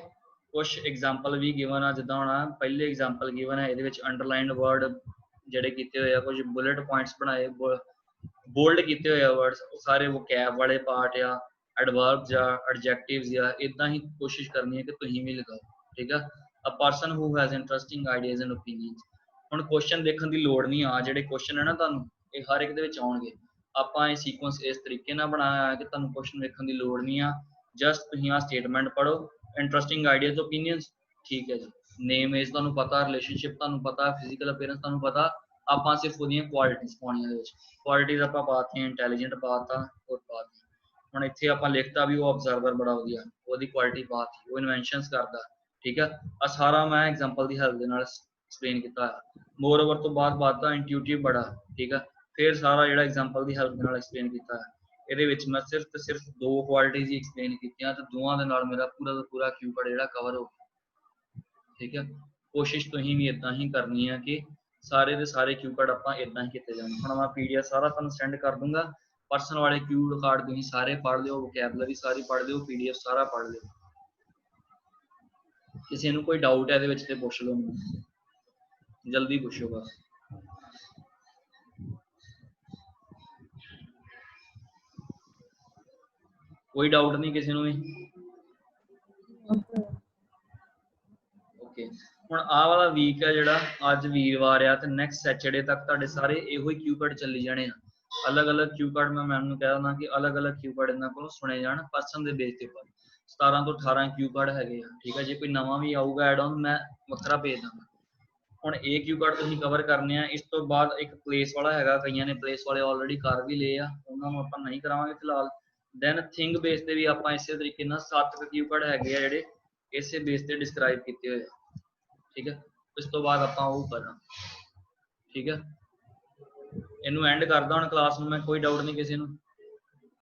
ਕੁਛ ਐਗਜ਼ਾਮਪਲ ਵੀ ਗਿਵਨ ਆ, ਜਿੱਦਾਂ ਹੁਣ ਪਹਿਲੇ ਐਗਜ਼ਾਮਪਲ ਗਿਵਨ ਹੈ ਇਹਦੇ ਵਿੱਚ ਅੰਡਰਲਾਈਨਡ ਵਰਡ ਜਿਹੜੇ ਕੀਤੇ ਹੋਏ ਆ, ਕੁਝ ਬੁਲੇਟ ਪੁਆਇੰਟਸ ਬਣਾਏ, ਬੋਲਡ ਕੀਤੇ ਹੋਏ ਆ ਵਰਡਸ, ਉਹ ਸਾਰੇ ਵੋਕੈਬ ਵਾਲੇ ਪਾਰਟ ਆ, ਐਡਵਰਬਸ ਜਾਂ ਐਡਜੈਕਟਿਵਸ ਜਾਂ ਇਦਾਂ ਹੀ ਕੋਸ਼ਿਸ਼ ਕਰਨੀ ਹੈ ਕਿ ਤੁਸੀਂ ਵੀ ਲਗਾਓ। ਠੀਕ ਆ। A person who has interesting ideas and opinions. ਹੁਣ ਕੁਐਸਚਨ ਦੇਖਣ ਦੀ ਲੋੜ ਨਹੀਂ ਆ, ਜਿਹੜੇ ਕੁਐਸਚਨ ਹੈ ਨਾ ਤੁਹਾਨੂੰ ਇਹ ਹਰ ਇੱਕ ਦੇ ਵਿੱਚ ਆਉਣਗੇ। ਆਪਾਂ ਇਹ ਸੀਕੁਐਂਸ ਇਸ ਤਰੀਕੇ ਨਾਲ ਬਣਾਇਆ ਕਿ ਤੁਹਾਨੂੰ ਕੁਐਸਚਨ ਵੇਖਣ ਦੀ ਲੋੜ ਨਹੀਂ ਆ, ਜਸਟ ਤੁਸੀਂ ਆ ਸਟੇਟਮੈਂਟ ਪੜੋ, ਇੰਟਰਸਟਿੰਗ ਆਈਡੀਆਜ਼ ਓਪੀਨੀਅਨਸ। ਠੀਕ ਹੈ ਜੀ। ਨੇਮ ਏਜ ਤੁਹਾਨੂੰ ਪਤਾ, ਰਿਲੇਸ਼ਨਸ਼ਿਪ ਤੁਹਾਨੂੰ ਪਤਾ, ਫਿਜ਼ੀਕਲ ਅਪੀਅਰੈਂਸ ਤੁਹਾਨੂੰ ਪਤਾ, ਆਪਾਂ ਸਿਰਫ ਉਹਦੀਆਂ ਕੁਆਲਿਟੀਜ਼ ਪਾਉਣੀਆਂ ਦੇ ਵਿੱਚ। ਕੁਆਲਿਟੀਜ਼ ਆਪਾਂ ਪਾਤੀਆਂ, ਇੰਟੈਲੀਜੈਂਟ ਪਾਤਾ, ਹੋਰ ਪਾਤੀ। ਹੁਣ ਇੱਥੇ ਆਪਾਂ ਲਿਖਤਾ ਵੀ ਉਹ ਆਬਜ਼ਰਵਰ ਬੜਾ ਵਧੀਆ, ਉਹਦੀ ਕੁਆਲਿਟੀ ਪਾਤੀ, ਉਹ ਇਨਵੈਂਸ਼ਨਸ ਕਰਦਾ। ਠੀਕ ਆ। ਆ ਸਾਰਾ ਮੈਂ ਐਗਜ਼ਾਮਪਲ ਦੀ ਹੈਲਪ ਦੇ ਨਾਲ ਐਕਸਪਲੇਨ ਕੀਤਾ ਹੈ। ਮੋਰ ਓਵਰ ਤੋਂ ਬਾਅਦ ਬਾਤਾਂ ਇੰਟਿਊਟਿਵ ਬੜਾ। ਠੀਕ ਆ। ਫਿਰ ਸਾਰਾ ਜਿਹੜਾ ਐਗਜ਼ਾਮਪਲ ਦੀ ਹੈਲਪ ਦੇ ਨਾਲ ਐਕਸਪਲੇਨ ਕੀਤਾ ਹੈ। ਇਹਦੇ ਵਿੱਚ ਮੈਂ ਸਿਰਫ ਤੇ ਸਿਰਫ 2 ਕੁਆਲਿਟੀਜ਼ ਹੀ ਐਕਸਪਲੇਨ ਕੀਤੀਆਂ ਤੇ ਦੋਵਾਂ ਦੇ ਨਾਲ ਮੇਰਾ ਪੂਰਾ ਦਾ ਪੂਰਾ ਕਿਊ ਕਾਰਡ ਜਿਹੜਾ ਕਵਰ ਹੋ ਗਿਆ। ਠੀਕ ਹੈ। ਕੋਸ਼ਿਸ਼ ਤੁਸੀਂ ਵੀ ਇਦਾਂ ਹੀ ਕਰਨੀ ਹੈ ਕਿ ਸਾਰੇ ਦੇ ਸਾਰੇ ਕਿਊ ਕਾਰਡ ਆਪਾਂ ਇਦਾਂ ਹੀ ਕੀਤੇ ਜਾਣ। ਹੁਣ ਮੈਂ PDF ਸਾਰਾ ਤੁਹਾਨੂੰ ਸੈਂਡ ਕਰ ਦੂੰਗਾ। ਪਰਸਨ ਵਾਲੇ ਕਿਊ ਕਾਰਡ ਤੁਸੀਂ ਸਾਰੇ ਪੜ੍ਹ ਲਿਓ, ਵੋਕੈਬਲਰੀ ਸਾਰੀ ਪੜ੍ਹ ਲਿਓ, PDF ਸਾਰਾ ਪੜ੍ਹ ਲਿਓ। ਕਿਸੇ ਨੂੰ ਕੋਈ ਡਾਊਟ ਹੈ ਇਹਦੇ ਵਿੱਚ ਤੇ ਪੁੱਛ ਲਓ, ਜਲਦੀ ਪੁੱਛੋ ਬਸ। ਕੋਈ ਡਾਊਟ ਨਹੀਂ ਕਿਸੇ ਨੂੰ ਵੀ? ਓਕੇ। ਹੁਣ ਆਹ ਵਾਲਾ ਵੀਕ ਹੈ ਜਿਹੜਾ ਅੱਜ ਵੀਰਵਾਰ ਆ ਤੇ ਨੈਕਸਟ ਸੈਚਰਡੇ ਤੱਕ ਤੁਹਾਡੇ ਸਾਰੇ ਇਹੋ ਹੀ ਕਿਊ ਕਾਰਡ ਚੱਲੀ ਜਾਣੇ ਆ। ਅਲੱਗ-ਅਲੱਗ ਕਿਊ ਕਾਰਡ ਮੈਂ ਮੈਮ ਨੂੰ ਕਹਿ ਦਿੰਦਾ ਕਿ ਅਲੱਗ-ਅਲੱਗ ਕਿਊ ਕਾਰਡ ਇਹਨਾਂ ਕੋਲੋਂ ਸੁਣੇ ਜਾਣ ਪਰਸਨ ਦੇ ਬੇਸ ਦੇ ਉੱਪਰ। 17 ਤੋਂ 18 ਕਿਊ ਕਾਰਡ ਹੈਗੇ ਆ। ਠੀਕ ਹੈ। ਜੇ ਕੋਈ ਨਵਾਂ ਵੀ ਆਊਗਾ ਐਡ ਆਨ ਮੈਂ ਵੱਖਰਾ ਭੇਜ ਦਾਂਗਾ। ਹੁਣ ਇਹ ਕਿਊ ਕਾਰਡ ਤੁਸੀਂ ਕਵਰ ਕਰਨੇ ਆ। ਇਸ ਤੋਂ ਬਾਅਦ ਇੱਕ ਪਲੇਸ ਵਾਲਾ ਹੈਗਾ, ਕਈਆਂ ਨੇ ਪਲੇਸ ਵਾਲੇ ਆਲਰੇਡੀ ਕਰ ਵੀ ਲਏ ਆ, ਉਹਨਾਂ ਨੂੰ ਆਪਾਂ ਨਹੀਂ ਕਰਾਵਾਂਗੇ ਫਿਲਹਾਲ। ਦੈਨ ਥਿੰਗ ਬੇਸ ਤੇ ਵੀ ਆਪਾਂ ਇਸੇ ਤਰੀਕੇ ਨਾਲ 7 ਕਿਊ ਕਾਰਡ ਹੈਗੇ ਆ ਜਿਹੜੇ ਇਸੇ ਬੇਸ ਤੇ ਡਿਸਕ੍ਰਾਈਬ ਕੀਤੇ ਹੋਏ ਆ। ਠੀਕ ਹੈ। ਇਸ ਤੋਂ ਬਾਅਦ ਆਪਾਂ ਉਹ ਕਰਾਂ। ਠੀਕ ਹੈ। ਇਹਨੂੰ ਐਂਡ ਕਰਦਾ ਹੁਣ ਕਲਾਸ ਨੂੰ ਮੈਂ, ਕੋਈ ਡਾਊਟ ਨਹੀਂ ਕਿਸੇ ਨੂੰ।